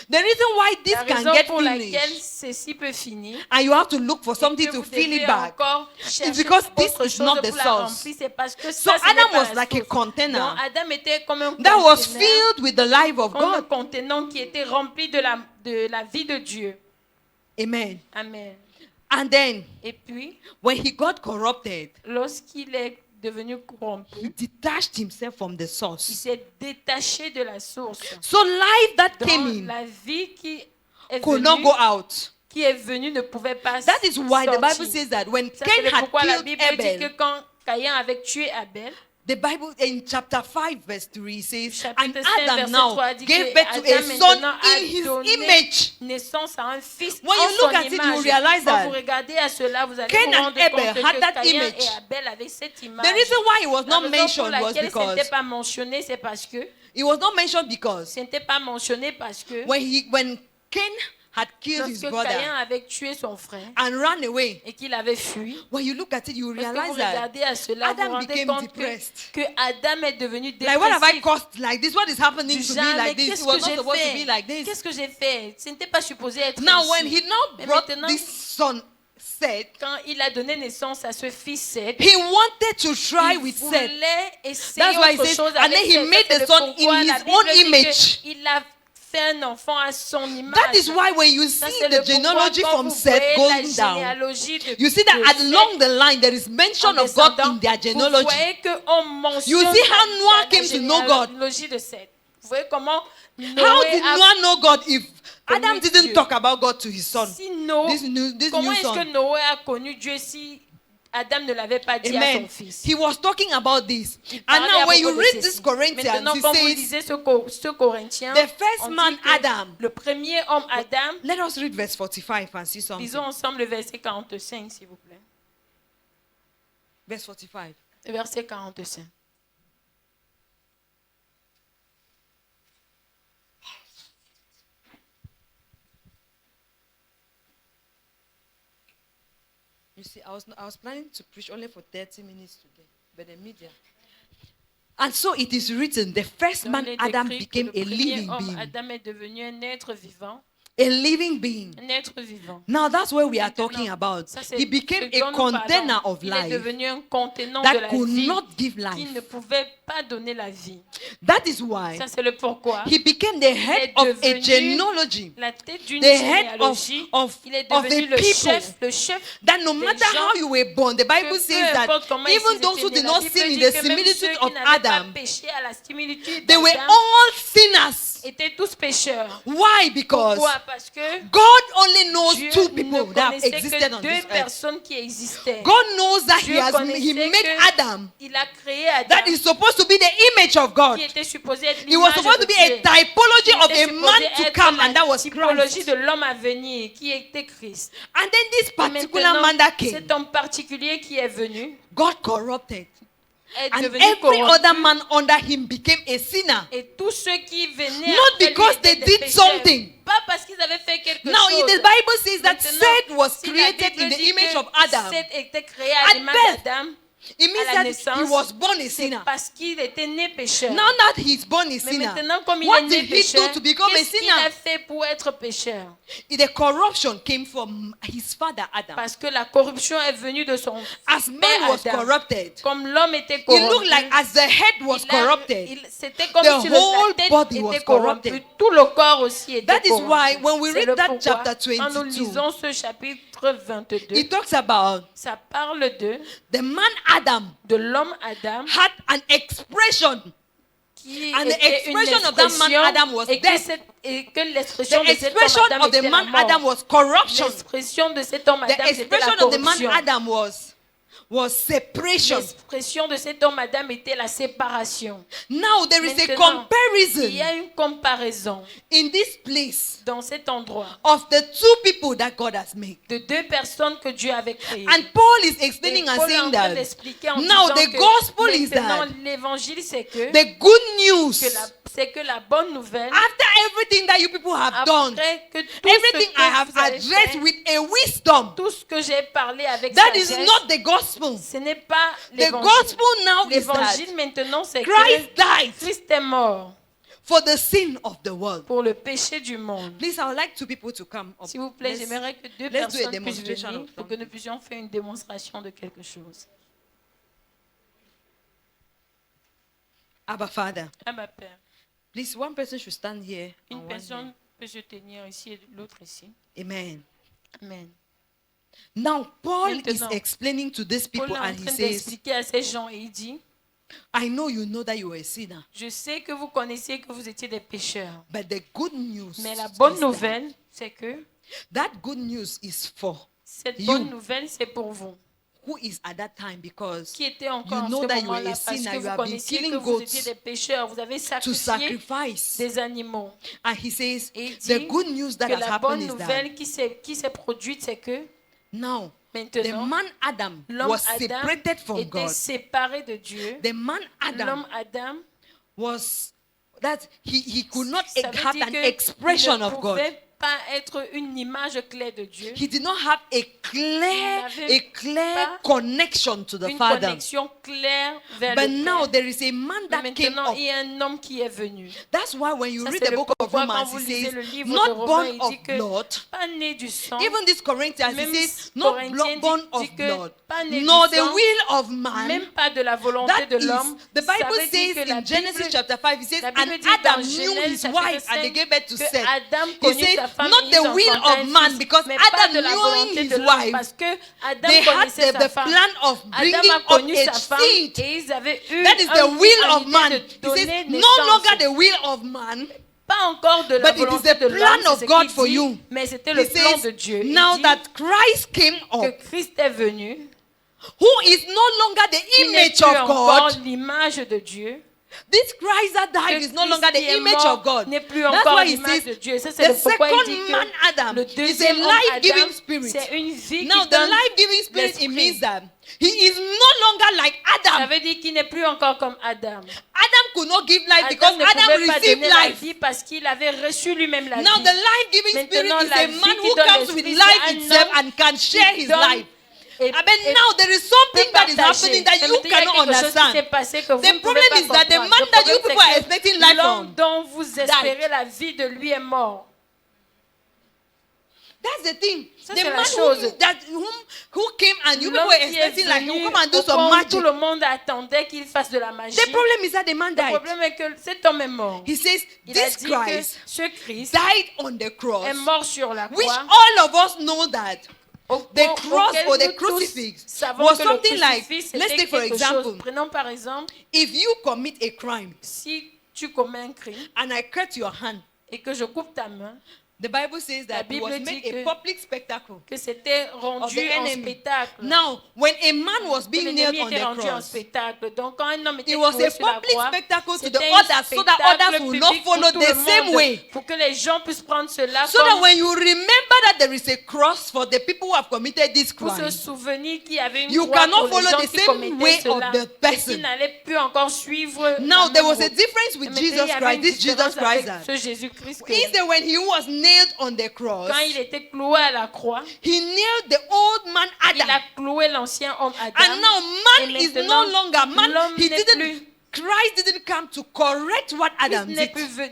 The reason why this La can raison get pour laquelle finished ceci peut finir, and you have to look for et something que to vous fill it devez back. encore chercher because this autre is chose not the pour la source. remplir, c'est parce que So ça, ce n'est Adam pas was la like a source. container Donc, Adam était comme un that was conteneur, filled with the life of comme un God. contenant qui était rempli de la vie de Dieu. Amen. Amen. And then Et puis, when he got corrupted, lorsqu'il est devenu he corrompu, detached himself from the il source. s'est détaché de la source. So life that Donc, came in la vie qui est could not venue, go out. ne pouvait pas That is why the sortir. Bible says that when Ça, Cain c'est had pourquoi la killed Bible dit que Abel, quand Caïn avait tué Abel, the Bible in chapter 5 verse 3 says, and chapitre 5, Adam verset now 3 dit gave que birth to a Adam son maintenant a in his donné image. naissance à un fils When en you look son at it, you image. realize Quand that vous regardez à cela, vous allez Cain vous and rendre Abel compte had que that Caïn image. et Abel avaient cette image. The reason why it was La not raison pour mentioned was laquelle ce because n'était pas mentionné, c'est parce que it was not mentioned because ce n'était pas mentionné parce que when Cain had killed his lorsque brother Caïn avait tué son frère and ran away, et qu'il avait fui, when you look at it, you lorsque realize vous that regardez à cela, vous Adam vous rendez became compte depressed. que Adam est devenu Like, what have I dépressif. caused like this? What is happening Du to genre, me mais like this? qu'est-ce It was que not j'ai supposed to fait? be like this. Qu'est-ce que j'ai fait? Ce n'était pas supposé être Now, ainsi. when he now Mais brought maintenant, this son Seth, quand il a donné naissance à ce fils Seth, he wanted to try il with Seth. voulait essayer That's why he autre says, chose and avec then he Seth. made Ça, c'est the le son pourquoi in la his Bible own dit que image. il a fait un enfant à son image. That is why when you Ça, see c'est the le pourquoi genealogy quand from vous Seth voyez la going down, généalogie de- you see that de along Seth the line there is mention en of God descendant, in their vous genealogy. voyez qu'on mentionne You see how la Noah came to know God. généalogie de Seth. Vous voyez comment How Noé did a Noah know God if connu Adam didn't Dieu? talk about God to his son? Si Noé, This comment new est-ce que son. Noé a connu Dieu si Adam ne l'avait pas dit à son Amen. fils? He was talking about this. Il And parlait à now when you propos de read ceci. this Corinthians, Maintenant, he quand vous says, lisez ce Corinthien, the first on dit man, que Adam. le premier homme Adam, let us read verse 45 and see something. lisons ensemble le verset 45, s'il vous plaît. Verse 45. Le verset 45. You see, I was planning to preach only for 30 minutes today, but the media. And so it is written, the first Donc, man, il est Adam, écrit que became le a premier living homme being. Adam est devenu un être vivant. A living being. Un être vivant. Now that's what we are Maintenant, talking about. ça, c'est He became ce dont a nous container parlons. of Il est life devenu un contenant de that la could vie not give qui life. ne pouvait pas donner la vie. That is why Ça, c'est le pourquoi. he became the head est of a devenu genealogy. La tête d'une The head généalogie. Il est of devenu a people. le chef. That no des matter gens how you were born, the Bible Que says peu that importe comment even ils those who étaient did nés, not la Bible sin in dit the que même similitude ceux of qui n'avaient pas Adam, péché à la similitude they were d'Adam all sinners. étaient tous pécheurs. Why? Because Pourquoi? Parce que God only knows Dieu two ne people that have connaissait existed que on deux this earth. personnes qui existaient. God knows that Dieu he connaissait made que Adam. il a créé Adam That is supposed to be the image of God. qui était supposé être It was l'image supposed de to be Dieu. a typology of Était a man supposé to être come, la and that was typologie Christ. de l'homme à venir qui était Christ. And then this Et particular maintenant, man that came, cet homme particulier qui est venu God corrupted. est And devenu every corrompu. other man under him became a sinner. Et tous ceux qui venaient Not après lui because étaient they des did pécheurs. something. Pas parce qu'ils avaient fait quelque Now, chose. the Bible says that Maintenant, Seth was si la created Bible in the dit image que of Adam. Seth était créé à At l'image birth, d'Adam. It means à la that he naissance, was born a c'est sinner. parce qu'il était né pécheur. Now that he's born a Mais sinner, maintenant, comme il what est né did he do pécheur, to become a qu'est-ce qu'il a sinner? fait pour être pécheur? The corruption came from his father Adam. Parce que la corruption est venue de son As man père was Adam. corrupted, Comme l'homme était it corrompu, looked like as the head was corrupted. c'était comme the si whole la tête body was était corrompue, corrupted. tout le corps aussi était That is corrompu. why when we C'est read le that pourquoi, chapter quand nous 22, lisons ce chapitre 22, it talks about ça parle the man Adam de l'homme Adam had an expression. qui And the était une expression of that man expression Adam was et death. que l'expression The de cet expression homme Adam of the était la man Adam mort. was corruption. L'expression de cet homme The Adam, c'était la expression of the man corruption. Adam was separation. L'expression de cet homme Adam était la séparation. Now there is a Maintenant, il y comparison a une comparaison in this place dans cet endroit of the two people that God has made. de deux personnes que Dieu avait créées. And Paul is Et explaining and Paul est en saying train that d'expliquer en now disant the que gospel is maintenant that l'évangile c'est que, the good news, c'est que la bonne nouvelle, after everything that you people have done, après que tout everything ce que I have vous avez addressed fait, with a wisdom, tout ce que j'ai parlé avec that is sagesse, not the gospel. ce n'est pas The l'évangile. gospel now is that L'évangile maintenant c'est Christ que died Christ est mort for the sin of the world. pour le péché du monde. Please, I would like two people to come up. S'il vous plaît, Let's- j'aimerais que deux let's do a personnes puissent demonstration venir of pour que nous puissions faire une démonstration de quelque chose. Abba Father, Ah ma Père, please, one person should stand here. une and one personne peut se tenir ici et l'autre ici. here. Amen. Amen. Now, Paul is Maintenant, explaining to these Paul people est en and he train says, d'expliquer à ces gens et il dit, I know you know that you are a sinner, je sais que vous connaissiez que vous étiez des pécheurs. but the good news Mais la bonne is nouvelle, c'est que that good news is for cette You. bonne nouvelle, c'est pour vous. who is at that time, because Qui était encore You en know ce that you are moment-là a parce sinner, que you vous have been connaissiez que killing vous goats étiez des pécheurs. Vous avez to sacrifié sacrifice. des animaux. And he says, Et il the dit good news that que has la happened bonne is that nouvelle qui s'est produite, c'est que now the maintenant, man Adam l'homme was Adam separated from était God. séparé de Dieu. The man Adam L'homme Adam, was that he could not ça veut have dire an que expression il ne of God. pouvait pas être une image claire de Dieu. He did not have a n'avait clear pas connection to the Une Father. connexion claire vers But le now Père. there is a man Mais that came maintenant, up. il y a un homme qui est venu. That's why when you Ça, read c'est the le book of pourquoi quand Romans, vous it lisez le says, livre de not Romains, born il of dit que blood. pas né du sang, Even this Corinthians, Même it says, not Corinthiens born dit of que blood, pas né du nor the sang, will of man. même pas de la volonté That de is, l'homme. the Ça Bible veut dire says que la in Genesis Bible, chapter 5, it says, la and Bible dit Adam dans knew Genèse his chapitre wife and they 5 gave birth to que Seth. Adam He connut said, sa femme not et the ils will enfantèrent of un man, fils, because mais pas Adam de la knowing volonté his de l'homme, wife, parce que Adam they had connaissait the sa femme. plan of bringing Adam a up connu a sa femme seed. et ils avaient eu That is the will of l'idée man. de He donner says, no naissance. longer the will of man, Pas encore de la but it is volonté the de plan l'homme, of c'est ce God qu'il for dit, you. mais c'était He le plan de says, Dieu. Il now dit that Christ came que up, Christ est venu, who is no longer the il n'est image plus of encore God, l'image de Dieu. this Christ that Que died is no Christ longer the qui est image mort of God. n'est plus That's encore why he l'image says, de Dieu. Ça, c'est the le pourquoi il dit second que man Adam le is a deuxième homme life-giving Adam, spirit. c'est une vie Now, qui the donne life-giving spirit, it l'esprit. means that he is no longer like Ça Adam. veut dire qu'il n'est plus encore comme Adam. Adam could not give life because Adam ne Adam pouvait pas received donner la life. vie parce qu'il avait reçu lui-même la Now, vie. the life-giving spirit Maintenant, is la a vie man qui who donne comes with l'esprit, life c'est un itself homme and can share qui his donne life. et- But et now there is something peut that is partager. happening that Mais you maintenant, il y a cannot quelque chose qui s'est understand. passé que vous The ne pouvez problem pas is that the comprendre. man Le that you problème, people are c'est expecting que life l'homme from, dont vous espérez la vie de lui est mort. that's the thing. Ça, The c'est la man chose. who came and you people L'homme were qui est expecting like he venu will come and do au some fond, magic. tout le monde attendait qu'il fasse de la magie. The problem is that the man Le died. problème est que cet homme est mort. He says Il a this dit que Christ ce Christ died on the cross, est mort sur la which croix. all of us know that the Au- cross auquel or the nous tous crucifix savons was que le something like, crucifix, let's c'était take for quelque example, chose. Prenons par exemple, if you commit a crime si tu commets un crime and I cut your hand, et que je coupe ta main, the Bible says that it Bible was dit made que- a public spectacle. que c'était Of rendu the en enemy. spectacle. Now, when a man was Que being nailed l'ennemi on était the rendu en cross, spectacle. Donc quand un homme était it was cloué a sur la public croix, spectacle to the c'était un others so that spectacle others will not public pour follow tout the le same monde, way. pour que les gens puissent prendre cela So that comme when you remember that there is a cross for the people who have committed this pour se crime, souvenir qu'il y avait une You croix cannot pour les follow gens the qui same commettaient way cela of the et person. qui n'allaient plus encore suivre now la there même was a route. difference with Mais Jesus il y avait Christ, une this Jesus différence avec Christ. ce Jésus-Christ que Instead, when he was nailed nailed on the cross, quand il était cloué à la croix, he nailed the old man il a Adam. cloué l'ancien homme Adam. And now man Et is no maintenant, longer man. l'homme He n'est didn't. plus. Christ didn't come to correct what Adam did.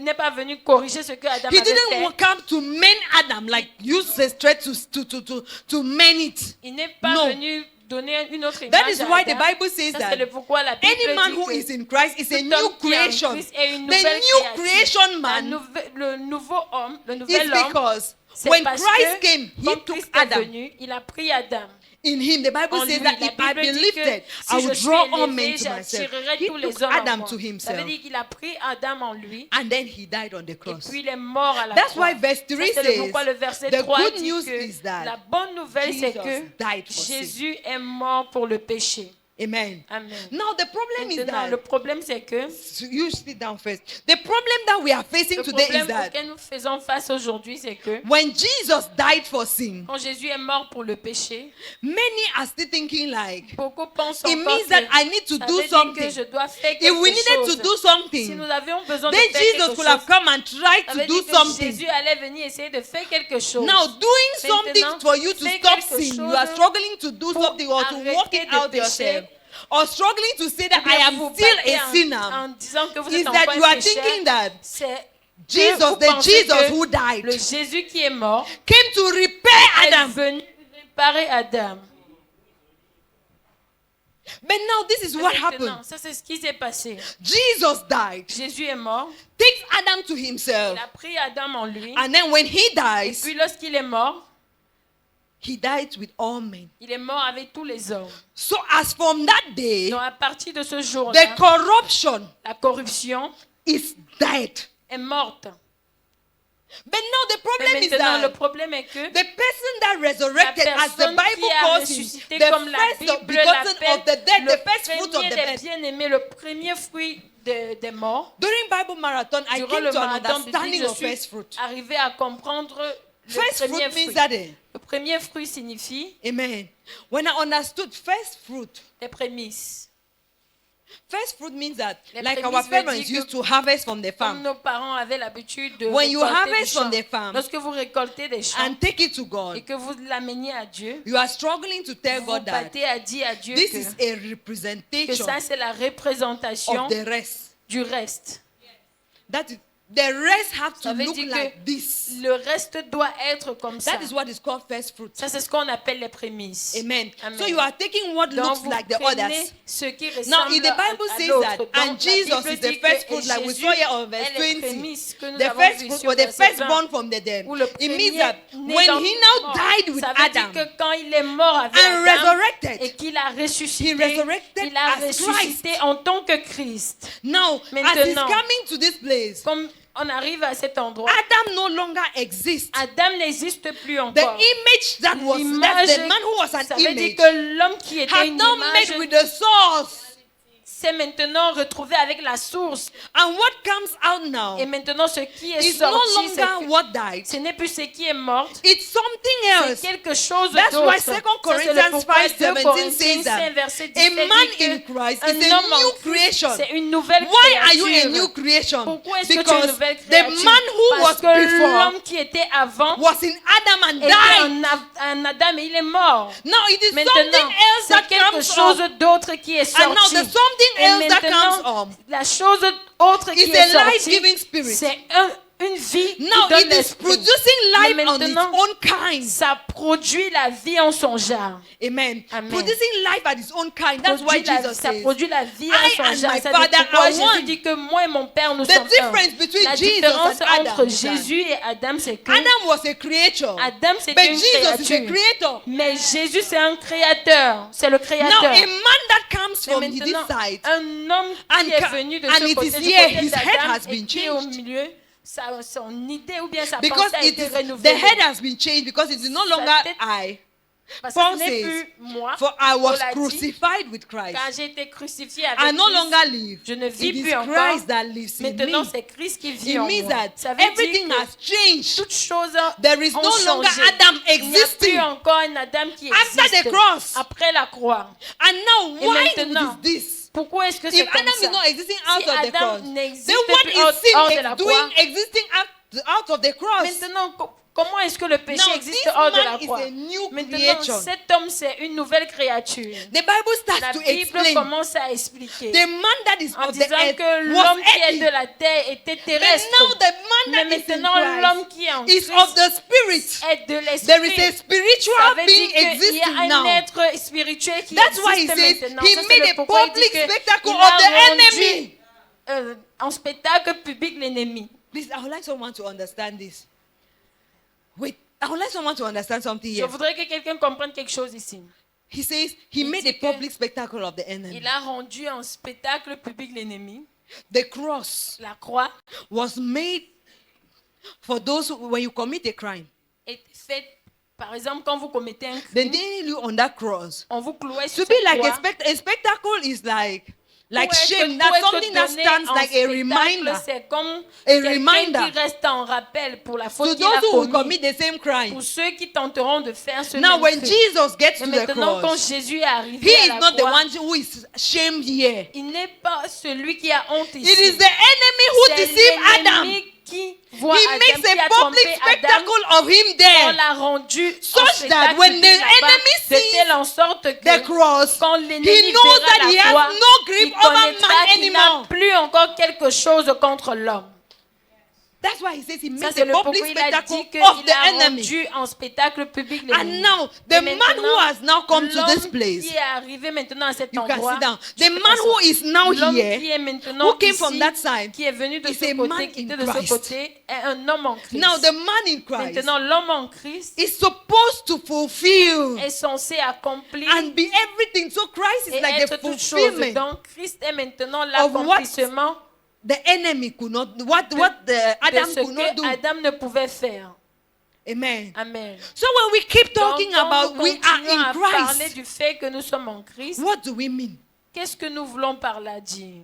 N'est pas venu corriger ce que Adam He avait didn't fait. come to mend Adam, like use the thread to mend it. Il n'est pas No. venu donner une autre image That is à why the Adam. Bible says Ça, that c'est le pourquoi la Bible any man dit who que is in Christ is a tout new homme qui est en creation. Christ est une The nouvelle new créature. creation man Le nouveau homme, le is nouvel homme, because c'est when parce Christ que came, quand he took Christ est Adam. venu, il a pris Adam. In him, the Bible En says lui, that la if I Bible be dit que lifted, si I je will suis draw all élevé, men to myself. j'attirerai He tous les took hommes à Adam moi. to Ça veut himself, dire qu'il a pris Adam en lui and then he died on the et cross. puis il est mort à la That's croix. why verse 3 Ça, c'est says, pourquoi le verset the 3 good dit news que is that la bonne nouvelle c'est Jesus que died for sin. Jésus est mort pour le péché. Amen. Amen. Now the problem is Maintenant, that le problème c'est que you sit down first. The problem that we are facing le today is problème that auquel nous faisons face aujourd'hui, c'est que when Jesus died for sin, quand Jésus est mort pour le péché, many are still thinking like beaucoup pensent it encore means that I need to ça do veut dire que something. je dois faire If we quelque needed to chose. do Si something, nous avions besoin de then faire Jesus quelque could chose, have come and tried ça to veut do dire que something. Jésus allait venir essayer de faire quelque chose. Now, doing something Maintenant, for you to fais stop quelque sin, you chose are struggling to do pour something or to work arrêter it de out pécher. yourself, or struggling to say that Ou bien I am vous still battez a en sinner, disant que vous is êtes that encore you un are pécheur. thinking that C'est que Jesus, vous the pensez Jesus que who died, le Jésus qui est mort came to repair est Adam. venu réparer Adam. But now this is what Maintenant, happened. ça c'est ce qui s'est passé. Jesus died, Jésus est mort. takes Adam to Il himself, a pris Adam en lui. and then when he Et dies, puis lorsqu'il est mort, he died with all men. il est mort avec tous les hommes. So as from that day, Donc à partir de ce the jour-là, corruption la corruption is dead. est morte. But now the Mais problem is maintenant, le that problème est que the person that resurrected, la as the personne Bible qui a calls him, ressuscité the comme la first Bible begotten of the dead, le the first fruit of premier the des dead. bien-aimés, le premier fruit des morts. During Bible marathon, I Durant came le to an marathon understanding biblique, je of suis first fruit. arrivé à comprendre le First premier fruit means fruit. that, Le premier fruit signifie amen. When I understood first fruit, les prémices. first fruit means that, Les like prémices our veut parents dire que used to harvest from the Comme farm nos parents avaient l'habitude de When you récolter harvest des from champs. the farm Lorsque vous récoltez des champs and take it to God, et que vous l'ameniez à Dieu, you are struggling to tell vous God that battez à dire à Dieu this que is a que representation ça c'est la représentation of the rest. du reste. That is, the rest have to Ça veut look dire like que this. le reste doit être comme ça. That is what is called first fruit. Ça c'est ce qu'on appelle les prémices. Amen. Amen. So you are taking what Donc looks vous like the prenez others. ce qui ressemble Now, if the Bible à says l'autre. that, Donc, and la Jesus Bible is the dit first que fruit, like we Jésus saw here on est verse les 20, prémices que nous the avons first vues fruit sur or the verset 20. firstborn from the dead. Ou le It means premier that né when dans he le now mort. died with Ça veut Adam dire que quand il est mort avec and Adam resurrected, et qu'il a ressuscité, he resurrected il a as ressuscité Christ. en tant que Christ. Now, as he's Maintenant, coming to this place, Comme on arrive à cet endroit, Adam no longer exists. Adam n'existe plus The encore. image that was, that's L'image, the man who was ça an veut dire image, que l'homme qui était has une now image met with the source. s'est maintenant retrouvé avec la source. And what comes out now Et maintenant, ce qui est is no sorti, c'est longer que what died. ce n'est plus ce qui est mort, It's something else. c'est quelque chose That's d'autre. why Ça, 2 c'est le Corinthians pourquoi 5:17 2 Corinthiens says that 5, verset a 17 man dit in que Christ un is a homme en new Christ, creation. c'est une nouvelle Why are créature. you a new creation? Pourquoi est-ce que tu es une Because nouvelle the créature? man who Parce was que before l'homme qui était avant was in Adam and était died. un Adam et il est mort. Now it is Maintenant, something else c'est that quelque comes chose up. d'autre qui est sorti. And now the something Et else that maintenant, comes up la chose autre qui is est a sortie, life-giving spirit. c'est une vie qui Now donne it is l'esprit. producing life Mais on its maintenant, own kind. ça produit la vie en son genre. Amen. Amen. Producing life at its own kind. That's why Jesus Ça says. produit la vie I en son and genre. my Ça Father dit pourquoi are Jésus one. dit que moi et mon Père nous The sommes difference un. between La Jesus différence and Adam entre is that Jésus et Adam, c'est que Adam was a creature. Adam But c'était une Jesus is a créature. creator. Mais Jésus c'est un créateur. C'est le Now, créateur. a man that comes Mais from this maintenant, side, un homme and qui est ca- venu de and ce it côté, is du here, côté his head d'Adam, has been et qui est au changed. milieu, son idée ou bien sa because pensée a it été is, the renouvelée. head has been changed because it is no longer tête- I. Parce que Paul ce n'est says, plus moi. For I was Paul a dit, crucified with Christ. quand j'ai été crucifié avec I no Christ, longer live. je ne vis It is plus encore. Christ that lives in Maintenant, me. c'est Christ qui vit It en means moi. that Ça veut everything dire has changed. que toutes choses There is ont no longer changé. Adam Il n'y a existing. plus encore un Adam qui After existe the cross. après la croix. And now, Et why maintenant, is this? Pourquoi est-ce que c'est If comme Adam ça? is not existing out Si of the Adam cross, n'existe then what plus is hors de sin la doing croix, existing out out of the cross. Maintenant, comment est-ce que le péché Now, existe this hors de man la is croix? a new Maintenant, creation. cet homme, c'est une nouvelle créature. The Bible La starts to Bible explain commence à expliquer the man that is en of the disant earth que was l'homme qui est earthly. de la terre était But terrestre. now the Mais man that is in maintenant, l'homme Christ qui est en is Christ of the spirit. est de There is a l'esprit. Ça spiritual veut being dire qu'il y a existing un now. être spirituel qui That's why he existe says maintenant. he Ça, c'est made le a pourquoi il dit public que spectacle il of a the rendu, enemy. en spectacle public l'ennemi. Please, I would like someone to understand this. Wait, I would like someone to understand something Je here. voudrais que quelqu'un comprenne quelque chose ici. He says he Il made dit a que public spectacle of the enemy. Il a rendu en spectacle public l'ennemi. The cross La croix was made for those who, when you commit a crime, est faite, par exemple, quand vous commettez un they crime, nail you on that cross. on vous clouait To sur be cette like croix. a spectacle is like Pour être- shame. pour That's être something that donné stands en like a spectacle, reminder c'est comme A quelqu'un reminder qui reste en rappel pour la faute to qu'il a those who will commise. commit the same crime. Pour ceux qui tenteront de faire ce Now, même when crime. Jesus gets Mais to the maintenant, quand cross, Jésus est arrivé he à is la not the croix, one who is shamed here. il n'est pas celui qui a honte ici. It is the enemy who C'est deceived Adam. l'ennemi qui voit He Adam, makes qui a a trompé public Adam. spectacle of him On there. l'a rendu Such en that spectacle when the public là-bas, enemy de sees telle en sorte The que cross, quand he l'ennemi knows verra that he la has croix, no il grip over connaîtra man qu'il n'a anymore. plus encore quelque chose contre l'homme. That's why he says he Ça, makes c'est a le public pourquoi il a spectacle dit of qu'il the a enemy. rendu en spectacle public And l'ennemi. now, the Et man maintenant, who has now come to this l'homme place, qui est arrivé maintenant à cet you can endroit, sit down. tu The peux man who t'asseoir. is now L'homme qui here, est maintenant who came ici, from that side, qui est venu de is ce a côté, man qui in était de ce Christ. côté, est un homme en Christ. now the man in Christ Maintenant, l'homme en Christ is supposed to fulfill est censé accomplir and be everything. So Christ is et like the être toute chose. fulfillment Donc, Christ est maintenant of what l'accomplissement the enemy could not, what the de Adam ce could not do. que Adam ne pouvait faire. Amen. Amen. So when we keep talking Donc, quand about nous we are continuons à in parler Christ, du fait que nous sommes en Christ, what do we mean? qu'est-ce que nous voulons par là dire?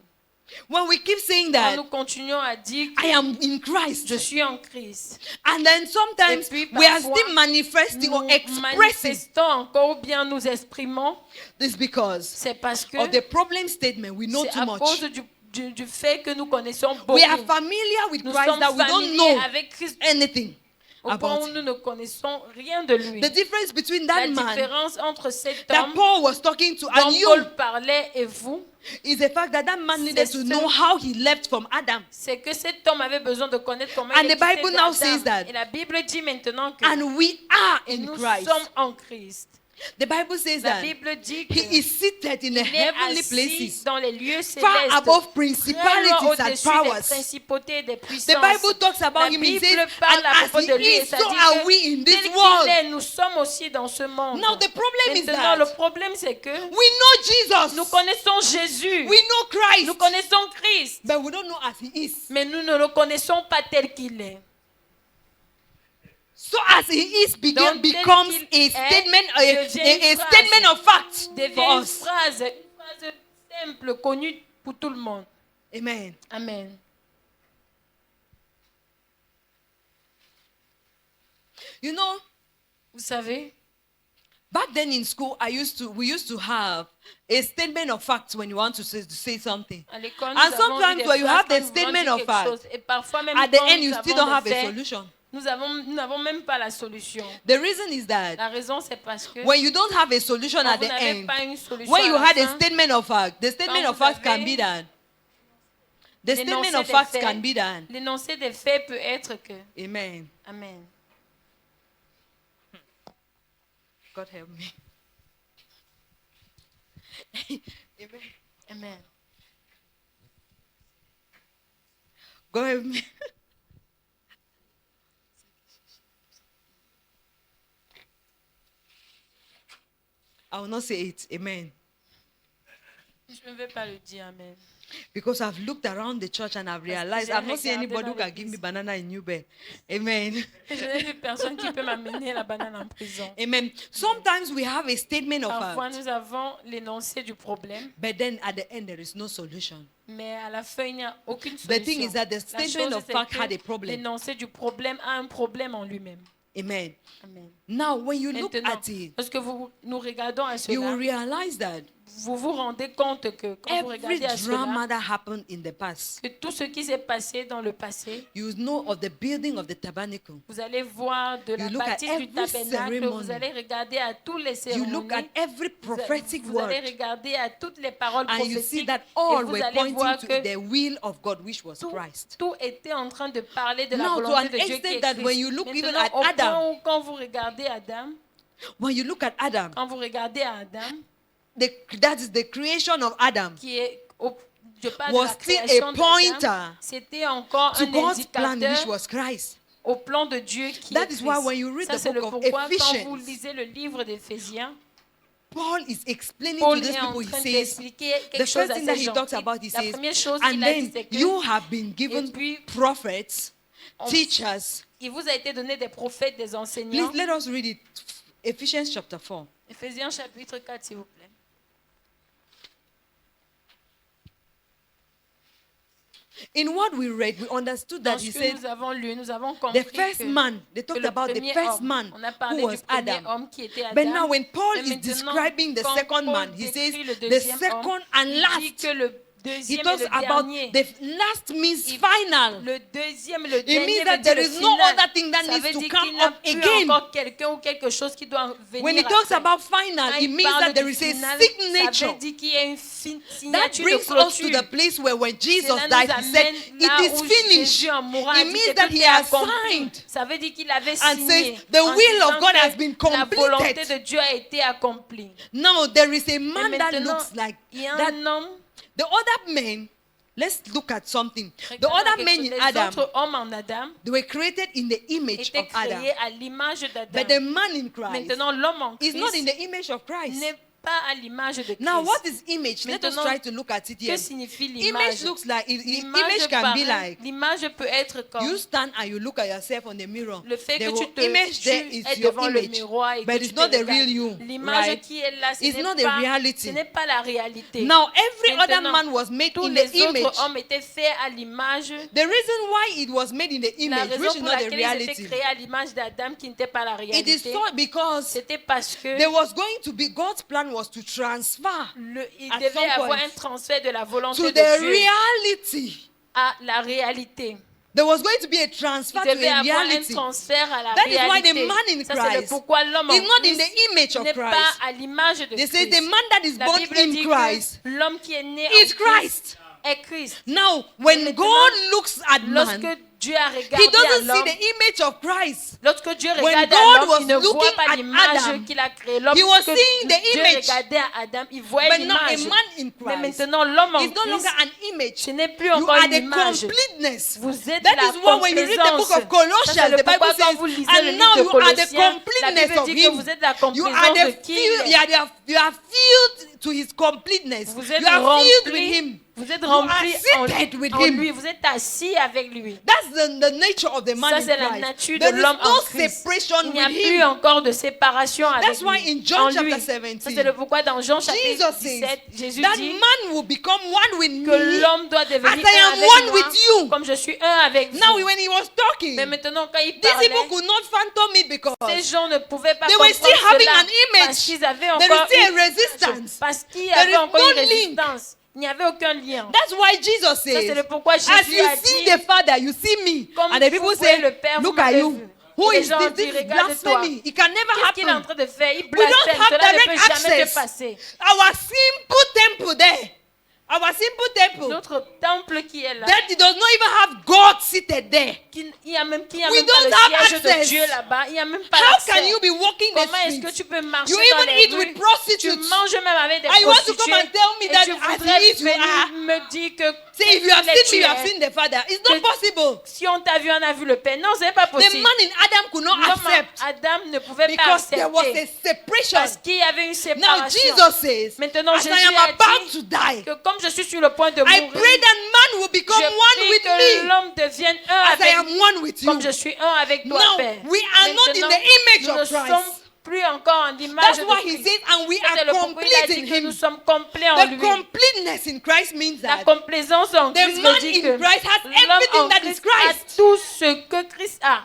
When we keep saying Quand that nous continuons à dire que I am in Christ, je suis en Christ, and then sometimes Et puis, we are parfois, still manifesting nous or expressing manifestons encore ou bien nous exprimons, this because c'est parce que of the problem statement we know c'est too à much. cause du fait que nous connaissons beaucoup. We are familiar with Nous Christ sommes that we don't familiers know avec Christ anything au point about où him. nous ne connaissons rien de lui. The difference between La that man différence entre cet that homme Paul was talking to and dont you Paul parlait et vous, is the fact that that man needed to C'est know how he left from Adam. c'est que cet homme avait besoin de connaître comment And il est the quitté Bible d'Adam. now says that. Et la Bible dit maintenant que And we are et in nous Christ. sommes en Christ. The Bible says La that Bible dit que he is seated in the il est heavenly assis places, dans les lieux far célestes, above très principalities loin and au-dessus des powers. principautés et des The puissances. Bible talks about La him. It Bible says, parle and à as propos he de lui et is, ça so dit are que we in tel this qu'il world. est, nous sommes aussi dans ce monde. Now the problem is Maintenant, that le problème c'est que we know Jesus, nous connaissons Jésus, we know Christ, nous connaissons Christ, but we don't know as he is. mais nous ne le connaissons pas tel qu'il est. So as he is Donc, tel becomes qu'il a est, statement, devient a une phrase. statement of fact Devient for une us. phrase simple, connue pour tout le monde. Amen. Amen. You know, Vous savez, back then in school, we used to have a statement of facts when you want to say something. à l'école, And nous avons sometimes eu des when you phrases have the quand nous voulons statement dire of quelque fact, chose. Et parfois même at the quand end, nous you avons still don't des have a faits, solution. nous n'avons même pas la solution. The reason is that La raison, c'est parce que when you don't have a solution quand at vous the n'avez end, pas une solution when à you la had a fin, statement of fact, the statement Quand of vous facts can avez be done. The statement l'énoncé of des facts faits, can be done. l'énoncé des faits peut être que. Amen. Amen. God help me. Amen. Amen. God help me. I will not say it. Amen. Je ne vais pas le dire. Amen. Because I've looked around the church and I've realized j'ai I've not seen regardé anybody who dans can give me l'église. banana in New Bed. Amen. Je n'ai vu personne qui peut m'amener la banane en prison. Amen. Sometimes we have a statement of Parfois, fact, nous avons l'énoncé du problème, but then at the end there is no solution. mais à la fin, il n'y a aucune The thing solution. is that the La statement chose, of c'est fact que had a problem. l'énoncé du problème a un problème en lui-même. Amen. Amen. Now, when you look Maintenant, at it, lorsque nous regardons à you will cela, realize that vous vous rendez compte que quand vous every regardez à drama cela, that happened in the past, que tout ce qui s'est passé dans le passé, you know of the building of the tabernacle. vous allez voir de la You look at bâtisse du every tabernacle, ceremony. vous allez regarder à tous les You cérémonies, look at every vous prophetic vous allez word, regarder à toutes les paroles and you see prophétiques that et all vous were allez pointing voir to que the will of God, which was tout, Christ. tout était en train de parler de la Now, to volonté an de Dieu qui extent est that when Christ. you look even Maintenant, at au Adam, point où quand vous regardez Adam, when you look at Adam, quand vous regardez Adam, that is the creation of Adam, qui est je parle was de la still création a d'Adam, pointer c'était encore to un God's plan, which indicateur was Christ. au plan de Dieu qui That est is why Christ. when you read Ça, the c'est le book of pourquoi quand Ephesians, vous lisez le livre d'Éphésiens, Paul is explaining Paul to these est en people, he train says, d'expliquer the quelque chose first thing that d'assez he talks gentil. about, he La says, première chose and qu'il a dit, then c'est que you have been given puis, prophets, on- teachers. il vous a été donné des prophètes, des enseignants. Please let us read it. Ephesians chapter 4. Éphésiens chapitre 4, s'il vous plaît. In what we read, we understood Dans that ce he que said nous avons lu, nous avons compris the first que, man, they que talked le about the premier first homme, man on a who parlé was du premier Adam. homme qui était But Adam. now when Paul Mais is maintenant, describing the quand second Paul man, he says décrit le the deuxième second homme, and il dit last. que le He deuxième et talks le about dernier. the last means Il- final. Le deuxième, le It dernier means veut that dire there le is no final. other thing that Ça needs veut to dire come qu'il n'y a up plus again. encore quelqu'un ou quelque chose qui doit venir When he talks après. about final, Quand it il means parle that there du is a final, signature. ça veut dire qu'il y a une That signature de brings us to clôture. the place where when Jesus Cela nous died, he said, amène it là is où finished. Jésus en mourant a It dit means que that tout he est has accompli. signed Ça veut dire qu'il avait and signé. says, the en will disant of God que has been la volonté completed. de Dieu a été accomplie. Now there is a Et man that maintenant, looks like il y a that. un homme. The other men, let's look at something. The Regardons other quelque men chose. in Les Adam, autres hommes en Adam they were created in the image étaient of Adam. créés à l'image d'Adam. But the man in Christ Maintenant, l'homme en is not in Christ the image of Christ. n'est pas à l'image de Christ. Now, what is image? Let us Maintenant, try to look at it here. que signifie Image l'image? looks like, L'image image can be paraît- like, l'image peut être comme you stand and you look at yourself on the mirror. le fait The que image there tu is es your devant le image, miroir et but que it's tu not te the real regardes. you, L'image right? qui est là, ce It's n'est not the pas, reality. ce n'est pas la réalité. Now, every other Maintenant, man was made tous in les the image. autres hommes étaient faits à l'image. The reason why it was made in the La image, which raison is pour not the laquelle ils étaient reality, créés à l'image d'Adam qui n'était pas la it is réalité, so because c'était parce que there was going to be, God's plan was to transfer il at devait some avoir point un transfert de la volonté to de the Dieu reality. à la réalité. There was going to be a transfer Il to devait a avoir un reality. transfert à la That is why réalité. the man in Ça, c'est le Christ pourquoi l'homme en is not in Christ the image of n'est pas Christ. à l'image de They say Christ. the man that is La born Bible in dit Christ que l'homme qui est né is en Christ. est Christ. Now, when Maintenant, God looks at Lorsque man, Dieu a he regardé à doesn't see l'homme, the image of Christ. lorsque Dieu When regarde God à l'homme, was il ne voit looking pas at l'image Adam, qu'il a créée. L'homme he was que seeing the Dieu image. regardait à Adam, il voyait But now a l'image. man in Mais Christ maintenant, l'homme en is no longer Christ, an image. ce n'est plus You encore are une the image. completeness. Vous êtes That la is why when you read the book complaisance. of Colossians, Ça, c'est le the Bible pourquoi quand says, vous lisez le and livre now de you are the Colossiens, la completeness Bible of dit que him. vous êtes la You are complaisance de the qui filled, il you are filled to his completeness. Vous êtes You are filled with rempli, him. vous êtes You are rempli seated with en him. lui, vous êtes assis avec lui. That's the nature of the man Ça, in c'est la Christ. nature de There is l'homme en no Christ. separation Il n'y a with plus him. encore de séparation avec That's why lui. in John En chapter lui. 17, Ça, c'est le pourquoi dans Jean chapitre Jesus 17, says Jésus that dit man will become one with que me. l'homme doit devenir As I un am avec one moi, with you. comme je suis un avec Now, vous. when he was talking, Mais maintenant, quand il these parlait, people could not fathom it because ces gens ne pouvaient pas they were comprendre still having cela an image. parce qu'ils avaient There is encore still a une resistance. parce qu'il y There is avait encore no une link. résistance. Il n'y avait aucun lien. That's why Jesus Ça, c'est says, le pourquoi as Jésus you a see dit, the Father, you see me. comme And the people vous voyez say, le Père, vous look at m'avez you. vu. Who Et les is gens this? disent, This is regarde-toi. blasphemy. It can never Qu'est-ce qu'il est en happen. train de faire? Il We don't blasphème. have Cela ne direct peut jamais access. se passer. Our simple temple there. Our simple temple. Notre temple qui est là, That it does not even have God seated there. il n'y a même We pas don't le have siège access. de Dieu là-bas. Il n'y a même pas How d'accès. can you be walking the Comment est-ce que streets? tu peux marcher You dans even les eat with rues? Tu prostitutes. manges même avec des And you want to come prostituées. and tell me Et that tu as voudrais he is, you venir are. me dire que Say, if you have qu'il est seen me, you have tué. seen the Father. It's not Que- possible. Si on t'a vu, on a vu le Père. Non, ce n'est pas The possible. man in Adam could not L'homme accept Adam ne pouvait pas because there was a accepter separation. parce qu'il y avait une Now séparation. Jesus says, Maintenant, as Jésus I am a about dit to die, que comme je suis sur le point de I mourir, pray that man will become je one prie with que me l'homme devienne un as I avec am one with you. comme je suis un avec toi, Now, Père. we are not in Maintenant, the image nous of ne Christ. sommes plus encore en image That's de why he Christ. says, and we Ça, c'est are le pourquoi il a complete dit in que nous him. sommes complets en The lui. completeness in Christ means La that complaisance en the Christ man veut dire in que Christ has l'homme everything en that is Christ a Christ. tout ce que Christ a.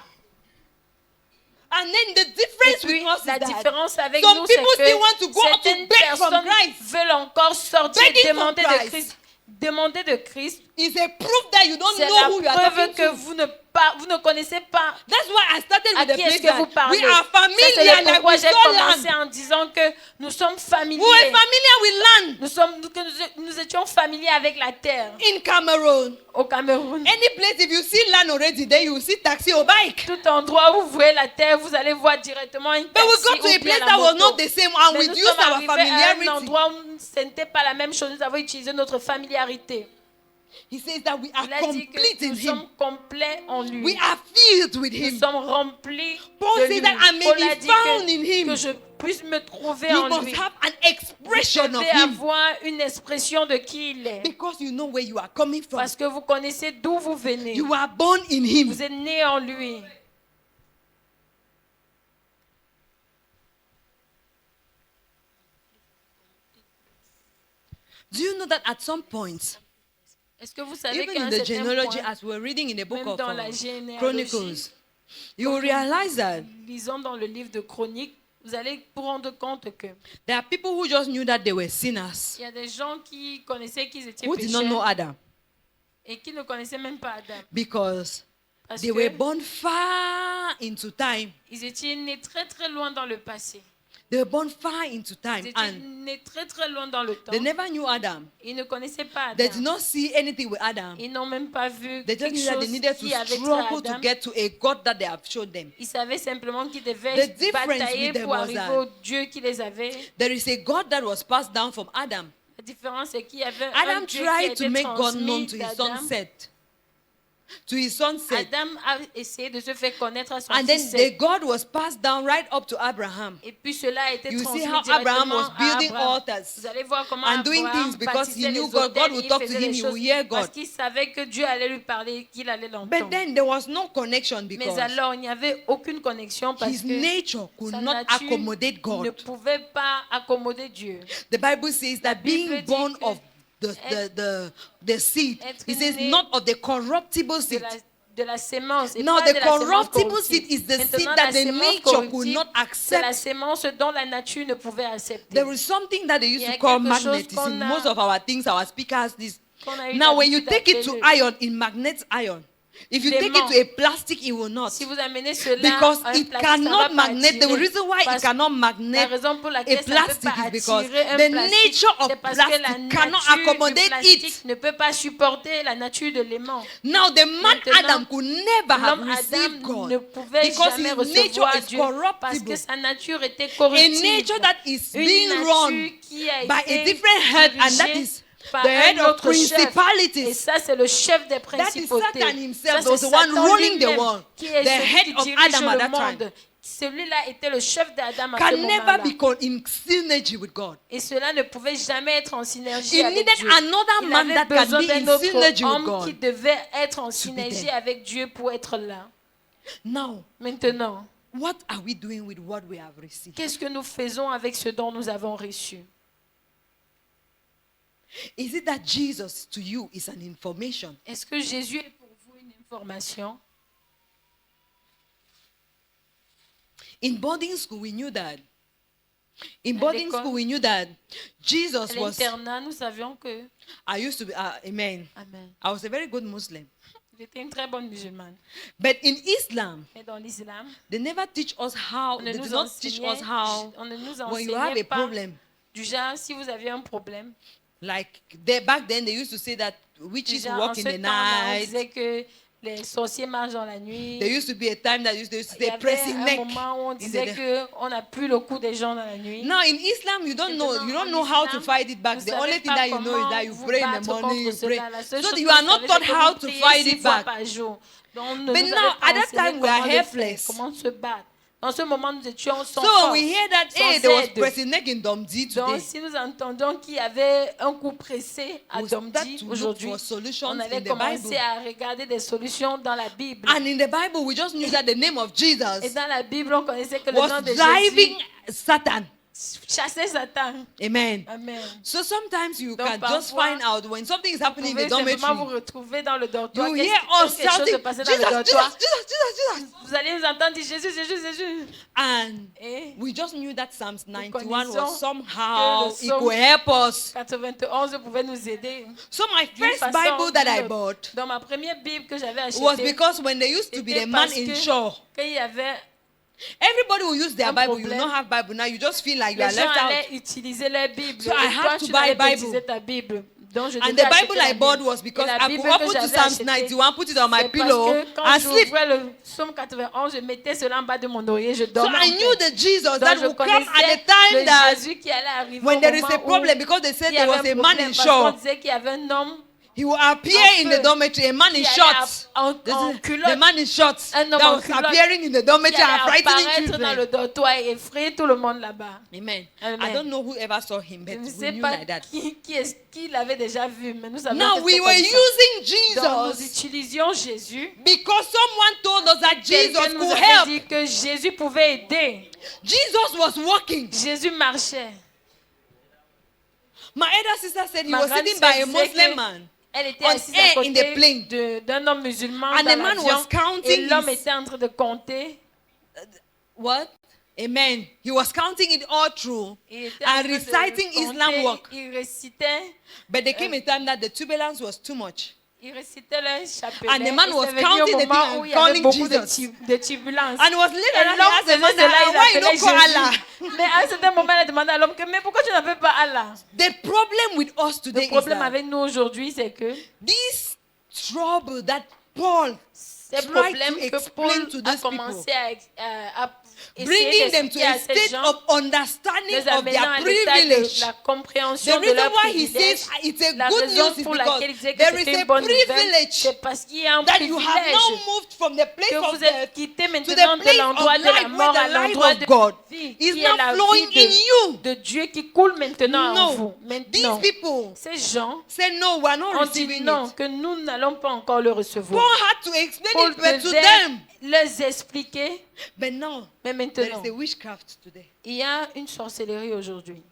And then the Et difference puis, with us is la that différence avec some nous, c'est people still want que to go out to certaines beg from personnes Christ. veulent encore sortir, Begging from demander de Christ. Christ. Demander de Christ, It's a proof that you don't c'est know la who you are preuve talking que to. vous ne connaissez pas That's why I started à with the qui est-ce place que vous that parlez. we are Ça, c'est familiar, le like pourquoi we j'ai saw commencé land. en disant que nous sommes familiers. We were familiar with land Nous étions familiers avec la terre in Cameroon. au Cameroun. Any place, if you see land already, then you will see taxi or bike. Tout endroit où vous voyez la terre, vous allez voir directement une But taxi we got to ou a bien place la that was moto. not the same, and Mais we nous used sommes our arrivés à un familiarity. endroit où ce n'était pas la même chose. Nous avons utilisé notre familiarité. He says that we are Il a dit complete que in nous him. sommes complets en lui. We are filled with Nous him. sommes remplis Paul de says lui. that I may Paul be a dit found in him. que je puisse me trouver You en must lui. have an Vous expression of devez him avoir une expression de qui il est. because you know where you are coming from. Parce que vous connaissez d'où vous venez. You are born in him. Vous êtes né en lui. Do you know that at some point, Est-ce que vous savez even qu'à in un the certain genealogy, point, as we're reading in the book même of dans la généalogie, Chronicles, you will realize that lisons dans le livre de Chroniques, vous allez vous rendre compte que there are people who just knew that they were sinners, il y a des gens qui connaissaient qu'ils étaient who did not know pécheurs Adam, et qui ne connaissaient même pas Adam. because Parce they were que born far into time. ils étaient nés très très loin dans le passé. They were born far into Ils time, étaient and nés très très loin dans le temps. they never knew Adam. Ils ne connaissaient pas They Adam. did not see anything with Adam. Ils n'ont même pas vu They just quelque knew that they chose needed qui to avait trait à struggle to Adam. get to a God that they have showed them. Ils savaient simplement qu'ils The devaient difference batailler with them pour was arriver that au Dieu qui les avait. there is a God that was passed down from Adam. La différence c'est qu'il y avait un Adam Dieu qui tried a to été make God known transmis to his d'Adam. son Seth. To his son Seth. Adam a essayé de se faire connaître à son And then fils the Seth. God was passed down right up to Abraham. Et puis cela a été You transmis see how directement Abraham was à building Abraham. altars Vous allez voir comment and doing Abraham things because he bâtissait knew les God autels, would il talk to faisait him, les he would choses hear parce God. qu'il savait que Dieu allait lui parler, qu'il allait But l'entendre. then there was no connection Mais because alors, il n'y avait aucune connexion parce his que nature could sa not nature accommodate ne God. pouvait pas accommoder Dieu. The Bible says that Bible being dit born que of the seed, être he says né not of the corruptible De seed. la sémence. Et Now pas the de la sémence corruptible seed corruptible. is the Maintenant, seed la that the sémence nature could corruptible, not c'est la accept. sémence dont la nature ne pouvait accepter. There is something that they used Il y a to call quelque chose magnetism. qu'on a- Most of our things, our speakers, this. Qu'on a eu Now, when you l'habitude take it to d'appeler iron, it magnets iron. If you take it Dément. to a plastic, it will not. Si vous amenez cela Because à un it plastique, ça cannot va pas magnet. The attirer. reason why it Parce- cannot La magnet raison pour a laquelle ça ne peut plastic pas is because attirer un the plastique, nature of c'est parce que la plastic cannot nature du accommodate plastique it. ne peut pas supporter la nature de l'aimant. Now, the man Maintenant, Adam could never have L'homme received Adam God ne pouvait because jamais his nature recevoir is Dieu parce corruptible. que sa nature était A corruptible. nature that is Une being nature run qui a by a été different head, and that dirigée is par the head un of autre chef. Et principalities. ça, c'est le chef des That is principautés. Satan himself, Ça, was c'est the one Satan ruling the lui-même world. qui est The celui head qui of dirige Adam at le that monde. time. Celui-là était le chef d'Adam à ce Can never moment-là. be in synergy with God. Et cela ne pouvait jamais être en synergie He avec needed Dieu. another Il man avait that can besoin be d'un in synergy autre with homme qui God. devait être en be synergie there. avec Dieu pour être là. Now, Maintenant, what are we doing with what we have received? qu'est-ce que nous faisons avec ce dont nous avons reçu? Is it that Jesus to you is an information? Est-ce que Jésus est pour vous une information? In boarding school, we knew that. In À boarding l'école. school, we knew that Jesus À was. l'internat, nous savions que... I used to be, amen. Amen. I was a very good Muslim. J'étais une très bonne musulmane. But in Islam, Et dans l'islam, they never teach us how, on ne they do nous not teach us how, on ne nous when you have enseignait a pas problem, du genre, si vous aviez un problème, like back then they used to say that witches déjà, en walk ce in the temps-là, on night. disait que les sorciers marchent dans la nuit. There used to be a time that they used to Il y say avait pressing un neck. moment où on in disait the- qu'on n'a plus le coup des gens dans la nuit. Now in Islam, you don't know Maintenant, en how to islam, fight it back. vous The savez only thing pas that you know is comment that you vous pray in the battre morning, you contre pray. cela. La seule So chose you que are vous not savez, taught c'est que how vous to priez fight 6 it fois back. par jour. Donc, on ne But nous now, avait pas at that enseigné time, we are comment le faire, helpless. comment se battre. Dans ce moment, nous étions sans So force, we hear that sans hey, there was aide. pressing neck in Domdi Donc, today. si nous entendons qu'il y avait un coup pressé à We start Domdi to look aujourd'hui, for solutions on allait in the commencer Bible. à regarder des solutions dans la Bible. And in the Bible, we just knew that the name of Et Jesus dans la Bible, on connaissait que le nom was de driving Jésus, Satan. chasser Satan. Amen. Amen. So sometimes you Donc, can just parfois, find out when something is happening in the Vous pouvez simplement vous dormitory. retrouver dans le dortoir. You Qu'est-ce hear us quelque chose shouting, se passer dans Jesus, le dortoir. Jesus, Jesus, Jesus, Jesus. Vous allez nous entendre dire Jésus, Jésus, Jésus. And Et we just knew that Psalms 91 connaissons was somehow, que it le could help us. 91 pouvait nous aider. So my D'une first façon Bible that I ou d'une bought autre. Dans ma première Bible que j'avais was achetée, because when there used to be c'était the man parce in que shore, quand il y avait everybody will use their un Bible. You problème. don't have Bible now. You just feel like you are les gens left out. allaient utiliser leur Bible. So I et had toi, to tu buy n'allais pas Bible. utiliser ta Bible. Donc, je And devais the acheter Bible la I bought Bible. was because Et la I could Bible que open to j'avais Psalms achetée, 91, put it on my c'est pillow, parce que quand and sleep. j'ouvrais le psaume 91, je mettais cela en bas de mon oreiller, je So dormais. I en knew paix. the Jesus Donc, that je would come at connaissais the time le that Jésus qui allait arriver when au there is moment a problem, où because they said il y there avait was a un man problème, in parce qu'on shore. disait qu'il y avait un homme He will appear Un in peu. the dormitory, a man in qui allait shorts. en The culotte. man in shorts Un that homme en was culotte appearing in the qui dormitory and allait frightening apparaître dans le children. dortoir et effrayer tout le monde là-bas. Amen. Amen. I don't know who ever saw him, Je but ne we sais knew pas like that. qui l'avait déjà vu, mais nous savions Now que we c'était were comme ça. using Donc nous Jesus utilisions Jésus. because someone told us that Jesus Quelqu'un nous could avait help. dit que Jésus pouvait aider. Jesus was walking. Jésus marchait. My elder sister said he Ma was grande sitting sœur by a disait Muslim que man. Elle était On assise air à in the plane. côté d'un homme musulman And dans the man l'avion. was counting Et l'homme his- était en train de compter. What? Amen. He was counting it all through Il était en and train de reciting Islam compter. work. Il récitait. But there came a time that the turbulence was too much. Il récitait le chapelet. And the man Et was c'est venu counting au the moment thing où and il y avait calling beaucoup Jesus. de turbulences. And it was later Et that he l'homme asked the faisait man, cela, il why you appelait don't call Allah? Jésus. Mais à un certain moment, il a demandé à l'homme que, mais pourquoi tu n'appelles pas Allah? The problem with us Le today is problème that avec nous aujourd'hui, c'est que this trouble that Paul ces tried to problèmes que explain Paul to a these commencé à bringing essayer them to d'expliquer a à ces state gens, of understanding les of amenant their à l'état privilege. de la The compréhension de reason leur why he privilège. says it's a La good raison news is pour because laquelle il disait que there is c'était a une bonne nouvelle, privilege c'est parce qu'il y a un that you have privilège now moved from the place que of vous êtes death quitté to maintenant the de place l'endroit of de la life mort where à the life l'endroit of de God vie is qui est now la flowing vie in you. de Dieu qui coule maintenant en No, vous. these Maintenant, people ces gens say no, we're not ont dit receiving non, it. que nous n'allons pas encore le recevoir. Paul had to explain Paul it but to devait them. les expliquer, But now, mais there maintenant, is a witchcraft today. il y a une sorcellerie aujourd'hui.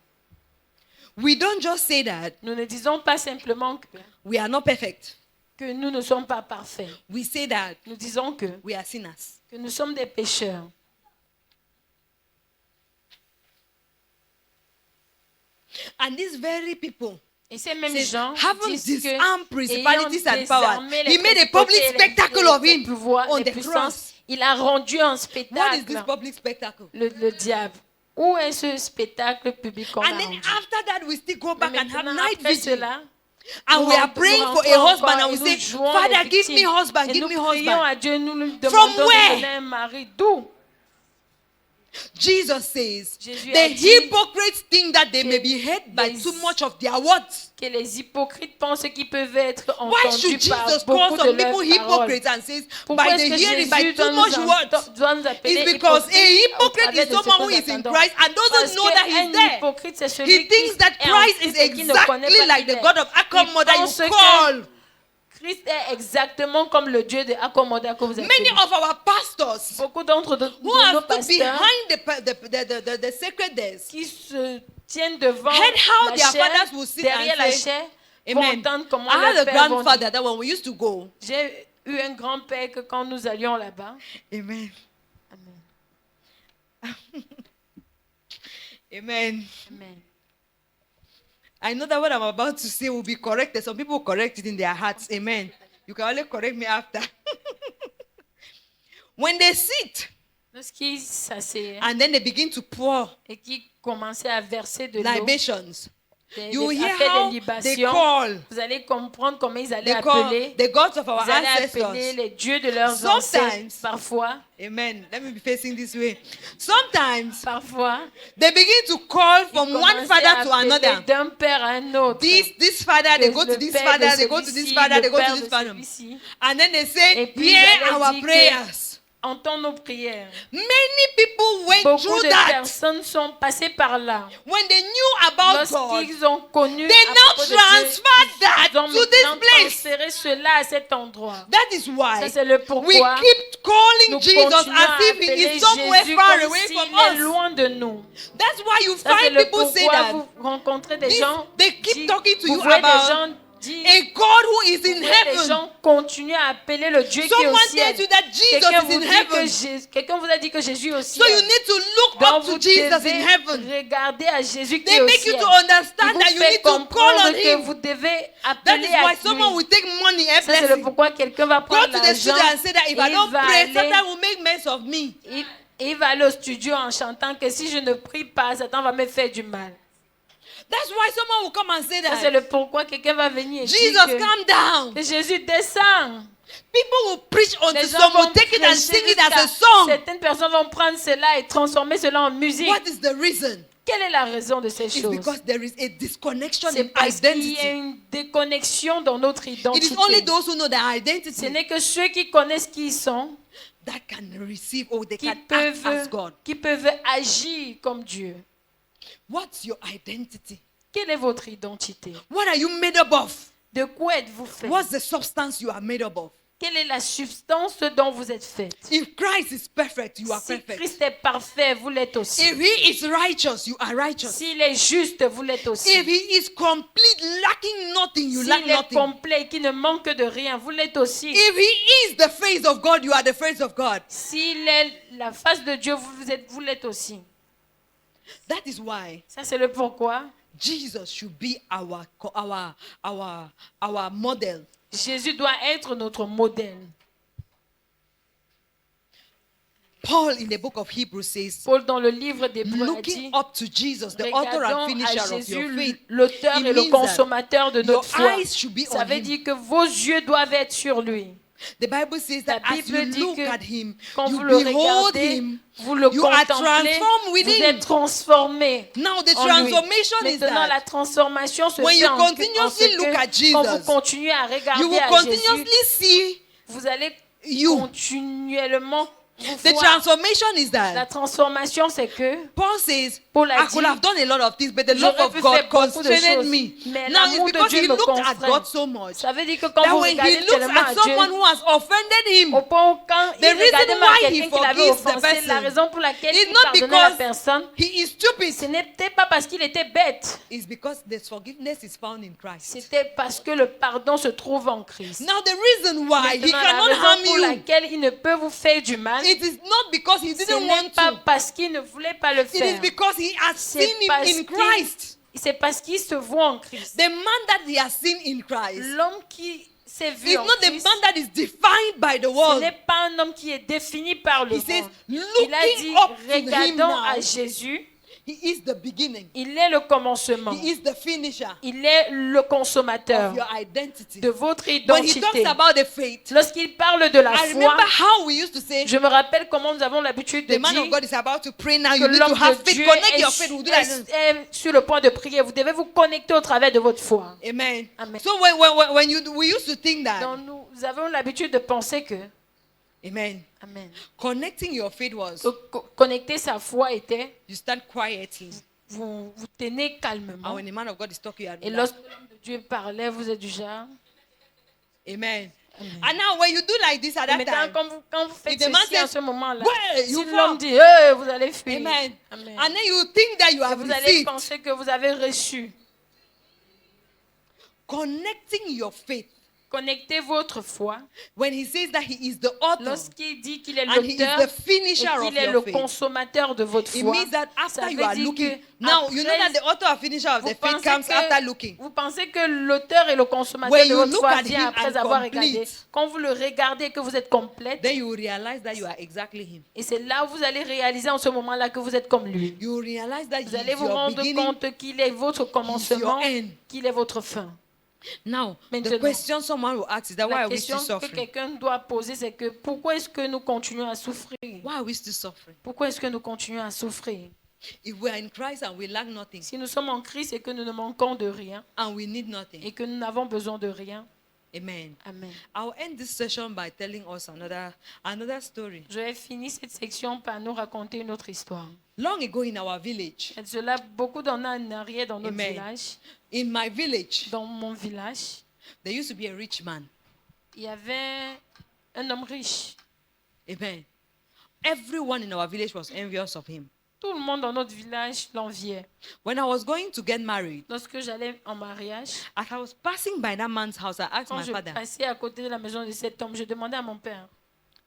We don't just say that Nous ne disons pas simplement we are not perfect. que nous ne sommes pas parfaits. We say that Nous disons que we are sinners. nous sommes des pécheurs. And these very people Et ces mêmes say, gens having disent que disarmed principalities ayant and powers, désarmé les he made a principautés public et spectacle of les him pouvoirs, on les the puissances, cross. il a rendu un What is spectacle, this public spectacle? le diable. Où est ce spectacle public qu'on a And then rendu? after that, we still go Mais back and have maintenant, night après vigil. cela, And nous we are rentrons- praying nous for a rentrons husband encore and we et nous say, jouons Father, les give me victimes. husband, Et give nous me prions husband. à Dieu, nous lui demandons where? de donner un mari. D'où? Jesus says, Jésus the a dit hypocrites think that they que may be heard by les- too much of their words. Que les hypocrites pensent qu'ils peuvent être Why entendus should par Jesus beaucoup call de some leurs people paroles. hypocrites and says, Pourquoi by est-ce the que hearing, by Jésus too doit much words? doit nous appeler It's because a hypocrites au hypocrite travers is de ce someone que who nous is in attendons? Christ and Parce doesn't know that qu'un he's there. hypocrite, c'est celui He thinks that qui est en Christ is et qui ne connaît exactly pas like qui the il God of est. Accommode Il that pense you que call. Christ est exactement comme le Dieu de Accommode que vous Many appelez. of our pastors Beaucoup d'entre who nos have stood pasteurs behind the sacred desk qui se tiennent devant heard how la their chair, fathers will sit derrière and la say, chair, vont Amen. entendre comment I had leurs a pères vont dire. grandfather that when we used to go, J'ai eu un grand-père que quand nous allions là-bas, Amen. Amen. Amen. Amen. I know that what I'm about to say will be corrected. Some people correct it in their hearts. Amen. You can only correct me after. When they sit Lorsqu'ils s'asseyaient and then they begin to pour et qu'ils commençaient à verser de l'eau, libations, you à hear faire how des they libations, call. vous allez comprendre comment ils allaient They call appeler. the gods of our Ils allaient appeler ancestors. les dieux de leurs Sometimes- ancêtres. Amen. Let me be facing this way. Sometimes Parfois, they begin to call ils from one commençaient father à to appeler another. d'un père à un autre. This father, they go to Le this père de father, they go to celui-ci, this father, le they go père to de this father. celui-ci. And then they say, Et puis, hear ils allaient our dire que- prayers. entends nos prières. Many people went Beaucoup through de that. personnes sont passées par là. When they knew about God, Lorsqu'ils ont connu they à now propos de Dieu, transferred that ils ont to this maintenant place. transféré cela à cet endroit. That is why Ça, c'est le we pourquoi keep calling nous Jesus continuons à as if he appeler is somewhere Jésus far comme away s'il from est us. loin de nous. That's why you Ça, c'est find le people say pourquoi that vous rencontrez des This- gens, they keep talking to vous you voyez des about gens dire, a God who is vous in voyez des heaven. gens continuer à appeler le Dieu qui est au Someone ciel. tells you that Jesus Quelqu'un is vous in dit que heaven. quelqu'un vous a dit que Jésus est au So you ciel. need to look Donc up vous to Jesus devez in heaven. regarder à Jésus qui They est au make you ciel. to Il understand vous that you fait need to call comprendre on que him. vous devez That appeler is à why someone lui. will take money and Ça, c'est le blessing. pourquoi quelqu'un va Go prendre to the studio l'argent and say that if et I il don't va pray, aller, Satan will make mess of me. il va aller au studio en chantant que si je ne prie pas, Satan va me faire du mal. That's why someone will come and say Ça, c'est that. le pourquoi quelqu'un va venir et Jesus, dire que, calm down. que Jésus descend. People will preach until Les gens some will vont take it and prêcher sing it as jusqu'à- a song. certaines personnes vont prendre cela et transformer cela en musique. What is the reason? Quelle est la raison de ces It's choses? because there is a disconnection C'est in parce qu'il y a identity. une déconnexion dans notre It identité. is only those who know their Ce identity n'est que ceux qui connaissent qui ils sont that can receive or they qui can act as peuvent, God. qui peuvent agir comme Dieu. What's your identity? Quelle est votre identité? What are you made up of? De quoi êtes-vous fait? What's the substance you are made up of? Quelle est la substance dont vous êtes fait? If Christ is perfect, you are Si perfect. Christ est parfait, vous l'êtes aussi. If he is righteous, you are righteous. S'il est juste, vous l'êtes aussi. If he is complete, lacking nothing, you lack S'il est nothing. complet, qui ne manque de rien, vous l'êtes aussi. If he is the face of God, you are the face of God. S'il est la face de Dieu, vous l'êtes aussi. That is why Ça, c'est le pourquoi Jesus should be our model. Jésus doit être notre modèle. Paul in the book of Hebrews says, Paul, dans le livre d'Hébreux, a looking dit, up to Jesus, the author and regardons finisher à of your Jésus, faith. l'auteur It et le means that consommateur de your notre foi. eyes should be Ça on veut him. dire que vos yeux doivent être sur lui. The Bible says that La as Bible you dit look que at him, quand you vous le behold regardez, him, vous le you are contemplez, transformed with vous him. êtes transformé. Now the en lui. transformation is Maintenant, la that transformation se when fait you en continuously ce look que at Jesus, quand vous continuez à you regarder will à continuously Jésus, see vous allez you. continuellement vous The voir. transformation is La that transformation, c'est que Paul says, Paul a I could dit, have done a lot of things, but the love j'aurais of pu God faire beaucoup de constrained choses, me. mais Now it's l'amour de because Dieu he me looked at contraint. God so much Ça veut dire que quand that vous when he regardez looks tellement à at someone Dieu, who has offended him, au point où quand The il regardait reason même à why he quelqu'un qui l'avait forgives the offensé, person la raison pour laquelle is il not pardonnait la because personne, he is stupid. ce n'était pas parce qu'il était bête, It's because the forgiveness is found in Christ. c'était parce que le pardon se trouve en Christ. Now the reason why he Maintenant, la cannot harm raison pour you, laquelle il ne peut vous faire du mal, it is not because he ce didn't n'est want pas to. parce qu'il ne voulait pas le It is faire. because he has C'est seen him parce in Christ. c'est parce qu'il se voit en Christ. The man that he has seen in Christ L'homme qui s'est vu is en not the Christ, man that is defined by the ce world. n'est pas un homme qui est défini par le He says, monde. Il a looking dit, up to him regardons now, à Jésus, he is the beginning. il est le commencement. He is the finisher Il est le consommateur of your identity. de votre When he identité. talks about the faith, Lorsqu'il parle de la I foi, remember how we used to say, je me rappelle comment nous avons l'habitude de the man of dire God is about to pray now. que You need to l'homme have de faith. Dieu Connect your faith. We'll do that. est sur le point de prier. Vous devez vous connecter au travers de votre foi. Amen. Amen. So we used to think that, Donc nous avons l'habitude de penser que, amen, Amen, connecting your faith was que connecter sa foi était, you stand quietly, vous tenez and calmement. when the man of God is talking, you are Et doing that. lorsque l'homme de Dieu parlait, vous êtes du genre. Amen. Amen. And now when you do like this at Et that maintenant, time, quand vous faites if the man ceci en says, ce moment-là, "Ouais, you si fall." l'homme dit, hey, vous allez fuir. amen, Amen. and then you think that you Et have vous allez received. penser que vous avez reçu. Connecting your faith. Connectez votre foi. When he says that he is the author Lorsqu'il dit qu'il est and he is l'auteur the finisher et of qu'il est le your faith, consommateur de votre it foi, means that ça after you veut are dire looking, que now you know après, that the author and finisher of vous the faith pensez comes after que, looking. vous pensez que l'auteur et le consommateur When de you votre look foi at vient him après and avoir complete, regardé. Quand vous le regardez et que vous êtes complète, Then you will realize that you are exactly him. et c'est là où vous allez réaliser en ce moment-là que vous êtes comme lui. You will realize that Vous he allez is vous your rendre beginning. compte qu'il est votre commencement, end. qu'il est votre fin. Now, the Maintenant, question someone will ask is that why La are we question still que suffering? quelqu'un doit poser, c'est que pourquoi est-ce que nous continuons à souffrir? Why are we still suffering? Pourquoi est-ce que nous continuons à souffrir? If we are in Christ and we lack nothing Si nous sommes en Christ et que nous ne manquons de rien and we need nothing, et que nous n'avons besoin de rien, Amen. Amen. I'll end this session by telling us another story. Je vais finir cette section par nous raconter une autre histoire. Long ago in our village, Et cela, beaucoup d'années en arrière dans notre Amen. village, in my village, dans mon village, there used to be a rich man. il y avait un homme riche. Amen. Everyone in our village was envious of him. Tout le monde dans notre village l'enviait. When I was going to get married, Lorsque j'allais en mariage, as I was passing by that man's house, I asked quand my je father, passais à côté de la maison de cet homme, je demandais à mon père.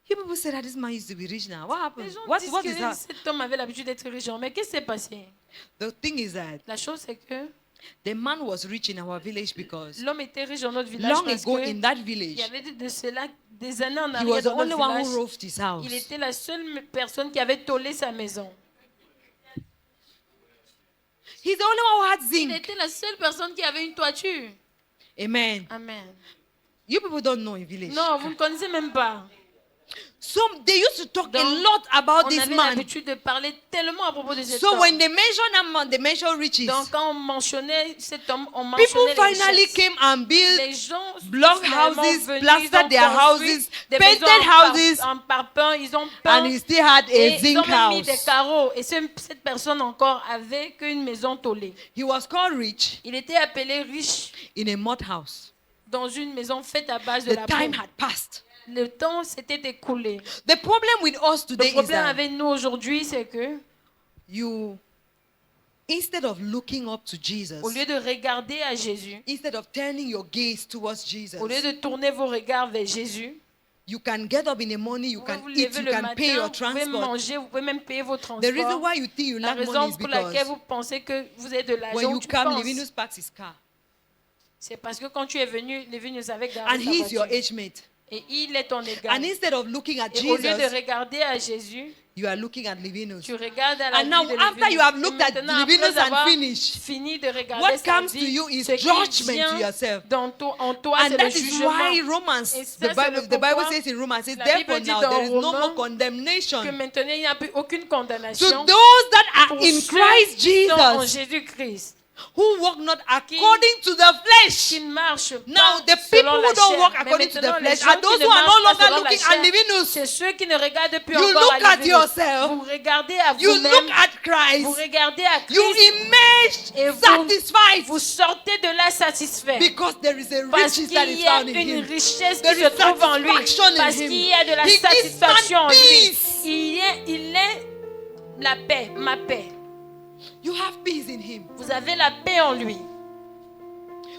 you people said that this man used to be rich now. What Les happened? gens What disent is que that? cet homme avait l'habitude d'être riche, mais qu'est-ce qui s'est passé? The thing is that La chose c'est que the man was rich in our village because l'homme était riche dans notre village long parce ago que in that il village, y avait de cela des années en he arrière was the dans only notre one who village. roofed his house. Il était la seule personne qui avait tôlé sa maison. He's the only one who had Il zinc. était la seule personne qui avait une toiture. Amen. Amen. You people don't know in village. Non, vous ne connaissez même pas. They used to talk a Donc, lot about On this avait man. l'habitude de parler tellement à propos de cet So homme. when they mention that man, they mention riches. Donc quand on mentionnait cet homme, on People mentionnait les finally richesses. came and built Les gens block finalement houses, venus, plastered ils ont their construit houses, des painted maisons houses, en parpaing, ils ont peint and he still had a et ils zinc ont même mis des house. carreaux. Et cette personne encore avait qu'une maison tôlée. He was called rich Il était appelé riche in a mud house. dans une maison faite à base de The la time boue. had passed. Le temps s'était écoulé. The problem with us Le today is problème that avec nous aujourd'hui, c'est que you, instead of looking up to Jesus, au lieu de regarder à Jésus, instead of turning your gaze towards Jesus, au lieu de tourner vos regards vers Jésus, you can get up in the morning, you vous pouvez can vous eat, lever you le can pay your matin, vous pouvez transport. manger, vous pouvez même payer vos The reason transports. why you think you La lack money raison is pour laquelle because vous pensez que vous avez de when l'argent, you tu come, penses. Levinus parks his car, C'est parce que quand tu es venu, Lévinus avait garé and sa he's your voiture. age mate. Et il est ton égal. And instead of looking at Et au lieu de Jesus, regarder à Jésus, you are looking at Levinus. tu regardes à la And vie now, de after Lévinus. you have Et looked at maintenant, Lévinus après and avoir finished, fini de regarder what sa comes to vie, you is ce qui judgment vient to yourself. en toi, And c'est le that is jugement. why Romans, Et ça, the c'est le Bible pourquoi says in Romans, says, la Bible therefore dit now dans there is no Romains more que condemnation maintenant il n'y a plus aucune to condamnation those that are pour in ceux Christ qui sont en Jesus, Jésus-Christ, who walk not according to the flesh. qui ne marchent Now, pas the people selon la who don't chair. walk Mais according to the maintenant, les flesh gens are those qui ne who are no marchent pas longer selon la looking chair, at Levinus. c'est ceux qui ne regardent plus You encore look à at Lévinus. yourself. Vous regardez à You vous-même, look at vous Christ. regardez à You Christ emerge et vous satisfied sortez de là satisfait. because there is a Parce riches qu'il that y is a found in une him. richesse There qui is se trouve en lui. satisfaction in Parce him. qu'il y a de la He gives satisfaction en man lui. peace. Il est la paix, ma paix. You have peace in him. Vous avez la paix en lui.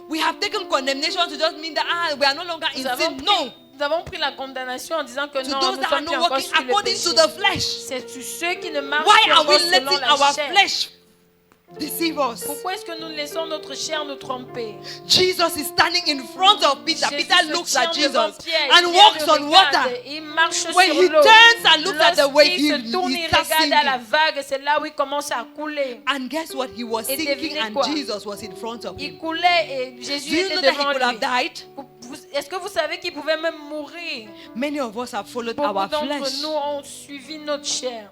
We have taken condemnation to just mean that we are no longer in sin. No. Nous avons pris la condamnation en disant que To non, those nous that are sommes plus not encore walking sur le according péché. to the flesh. C'est sur ceux qui ne marchent Why plus are we encore selon letting la our chair. flesh deceive us? Pourquoi est-ce que nous laissons notre chair nous tromper? Jesus is standing in front of Peter. Jésus Peter se looks tient at devant Jesus Pierre, and Pierre walks le on regarde, water. il marche When sur he l'eau. turns and looks at the wave, Lorsqu'il se tourne, he il starts regarde à la sinking. vague, c'est là où il commence à couler. And guess what? He was Et sinking devinez and quoi? Jesus was in front of him. Il coulait et Do Jésus you était know that he devant could have lui. died? Est-ce que vous savez qu'il pouvait même mourir? Many of us have followed Beaucoup our d'entre flesh. nous ont suivi notre chair.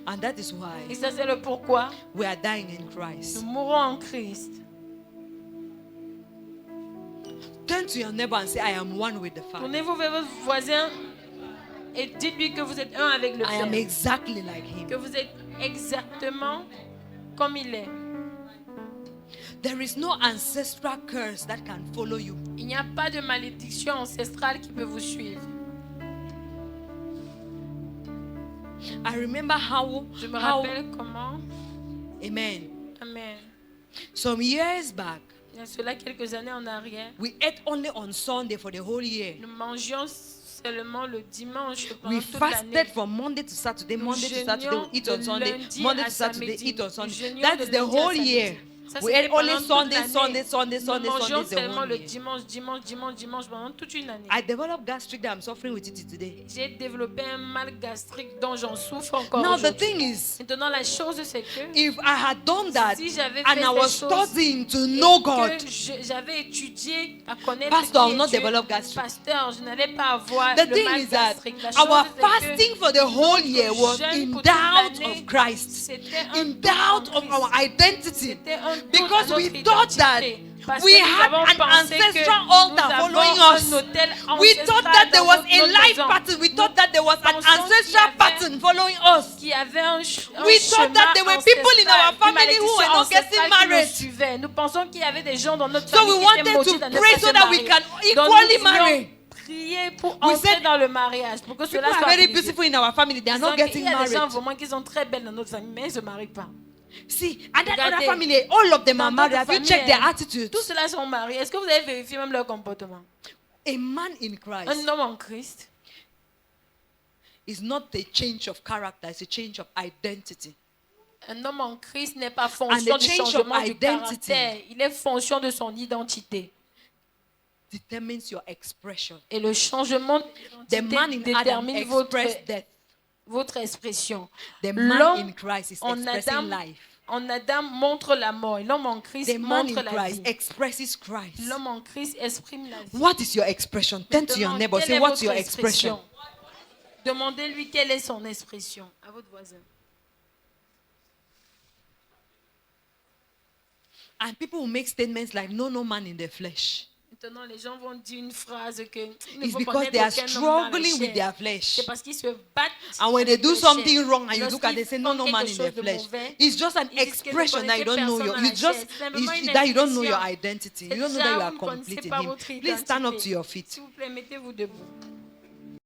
And that is Et why ça, c'est le pourquoi we are dying in nous Christ. mourons en Christ. Turn to your neighbor and say, I am one with the Father. Tournez-vous vers votre voisin et dites-lui que vous êtes un avec le I am Père. exactly like him. Que vous êtes exactement comme il est. There is no ancestral curse that can follow you. Il n'y a pas de malédiction ancestrale qui peut vous suivre. I remember Je me rappelle comment, amen. amen, Some years back, il y a cela quelques années en arrière, we ate only on Sunday for the whole year. nous mangions seulement le dimanche pendant We toute fasted l'année. from Monday to Saturday, Nous Monday to Saturday, we eat on jeûnions Sunday, de lundi Monday à to Saturday, samedi. eat on Nous Sunday. jeûnions That de is the lundi à whole samedi. year. Ça, We c'était ate only pendant toute Sunday, l'année. Sunday, Sunday, Nous Sunday, mangeons Sunday, the seulement whole le year. dimanche pendant toute une année. I developed gastric that I'm suffering with it today. J'ai développé un mal gastrique dont j'en souffre encore Now the aujourd'hui. thing is, Maintenant, la chose c'est que if I had done that si j'avais and fait I ces was choses studying to know et God, que j'avais étudié à connaître Pastor, qui I will est not Dieu, develop gastric. pasteur, je n'allais pas avoir the le thing mal is that gastrique. La our chose c'est que fasting for the whole year was jeûne in pour toute doubt l'année, of Christ, c'était un in doute doubt en of our Christ. identity, C'était un doute because à we notre thought that identité. Parce We que nous had avons an pensé que ancestral nous altar avons following un us. hôtel We ancestral thought that there dans was notre a life maison. pattern. We thought that there was an Pensons qu'il y ancestral avait- pattern following us. Qu'il y avait un We thought that there were people in our family who were not getting married. suivait. Nous pensons qu'il y avait des gens dans notre So famille we qui étaient wanted maudits to dans ne pray pas so se that we marier. can Donc equally nous marry. voulions prier pour We entrer said, dans le mariage, pour que People cela are soit very brisé. beautiful in our family. They are not Disons qu'il getting y a des gens married. vraiment qui sont très belles dans notre famille, mais ils ne se marient pas. See, and that Regardez. other family, all of them Dans are married. d'autres Have you familles, checked their attitudes? Tous ceux-là sont mariés. Est-ce que vous avez vérifié même leur comportement? A man in Christ Un homme en Christ is not a change of character, it's a change of identity. Un homme en Christ n'est pas And fonction the du change changement of du identity caractère. Il est fonction de son identité. Determines your expression. Et le changement The man d'identité in Adam détermine votre, expressed death. votre expression. The man in L'homme Christ is en expressing Adam, life. en Adam montre la mort. Et l'homme en Christ The man montre in la Christ vie. expresses Christ. L'homme en Christ exprime la vie. What is your expression? Turn to your Maintenant, neighbor. quelle Say, est what's votre your expression? Demandez-lui quelle est son expression. À votre voisin. And people will make statements like, no man in the flesh. Maintenant, les gens vont dire une phrase que il ne It's faut because connaître they are aucun homme dans la struggling with chair. their flesh. C'est parce qu'ils se battent. And when they avec do leur something chair. wrong and you look at it, they say, no Lorsqu'ils man font in quelque the chose de flesh. mauvais, It's just an ils disent que ne expression that you don't know connaissez your. personne It's dans la just chair. C'est simplement une that you don't know your expression. identity. C'est You don't know that you déjà, are vous ne complete connaissez in pas Him. votre Please stand up identité. to your feet. S'il vous plaît, mettez-vous debout.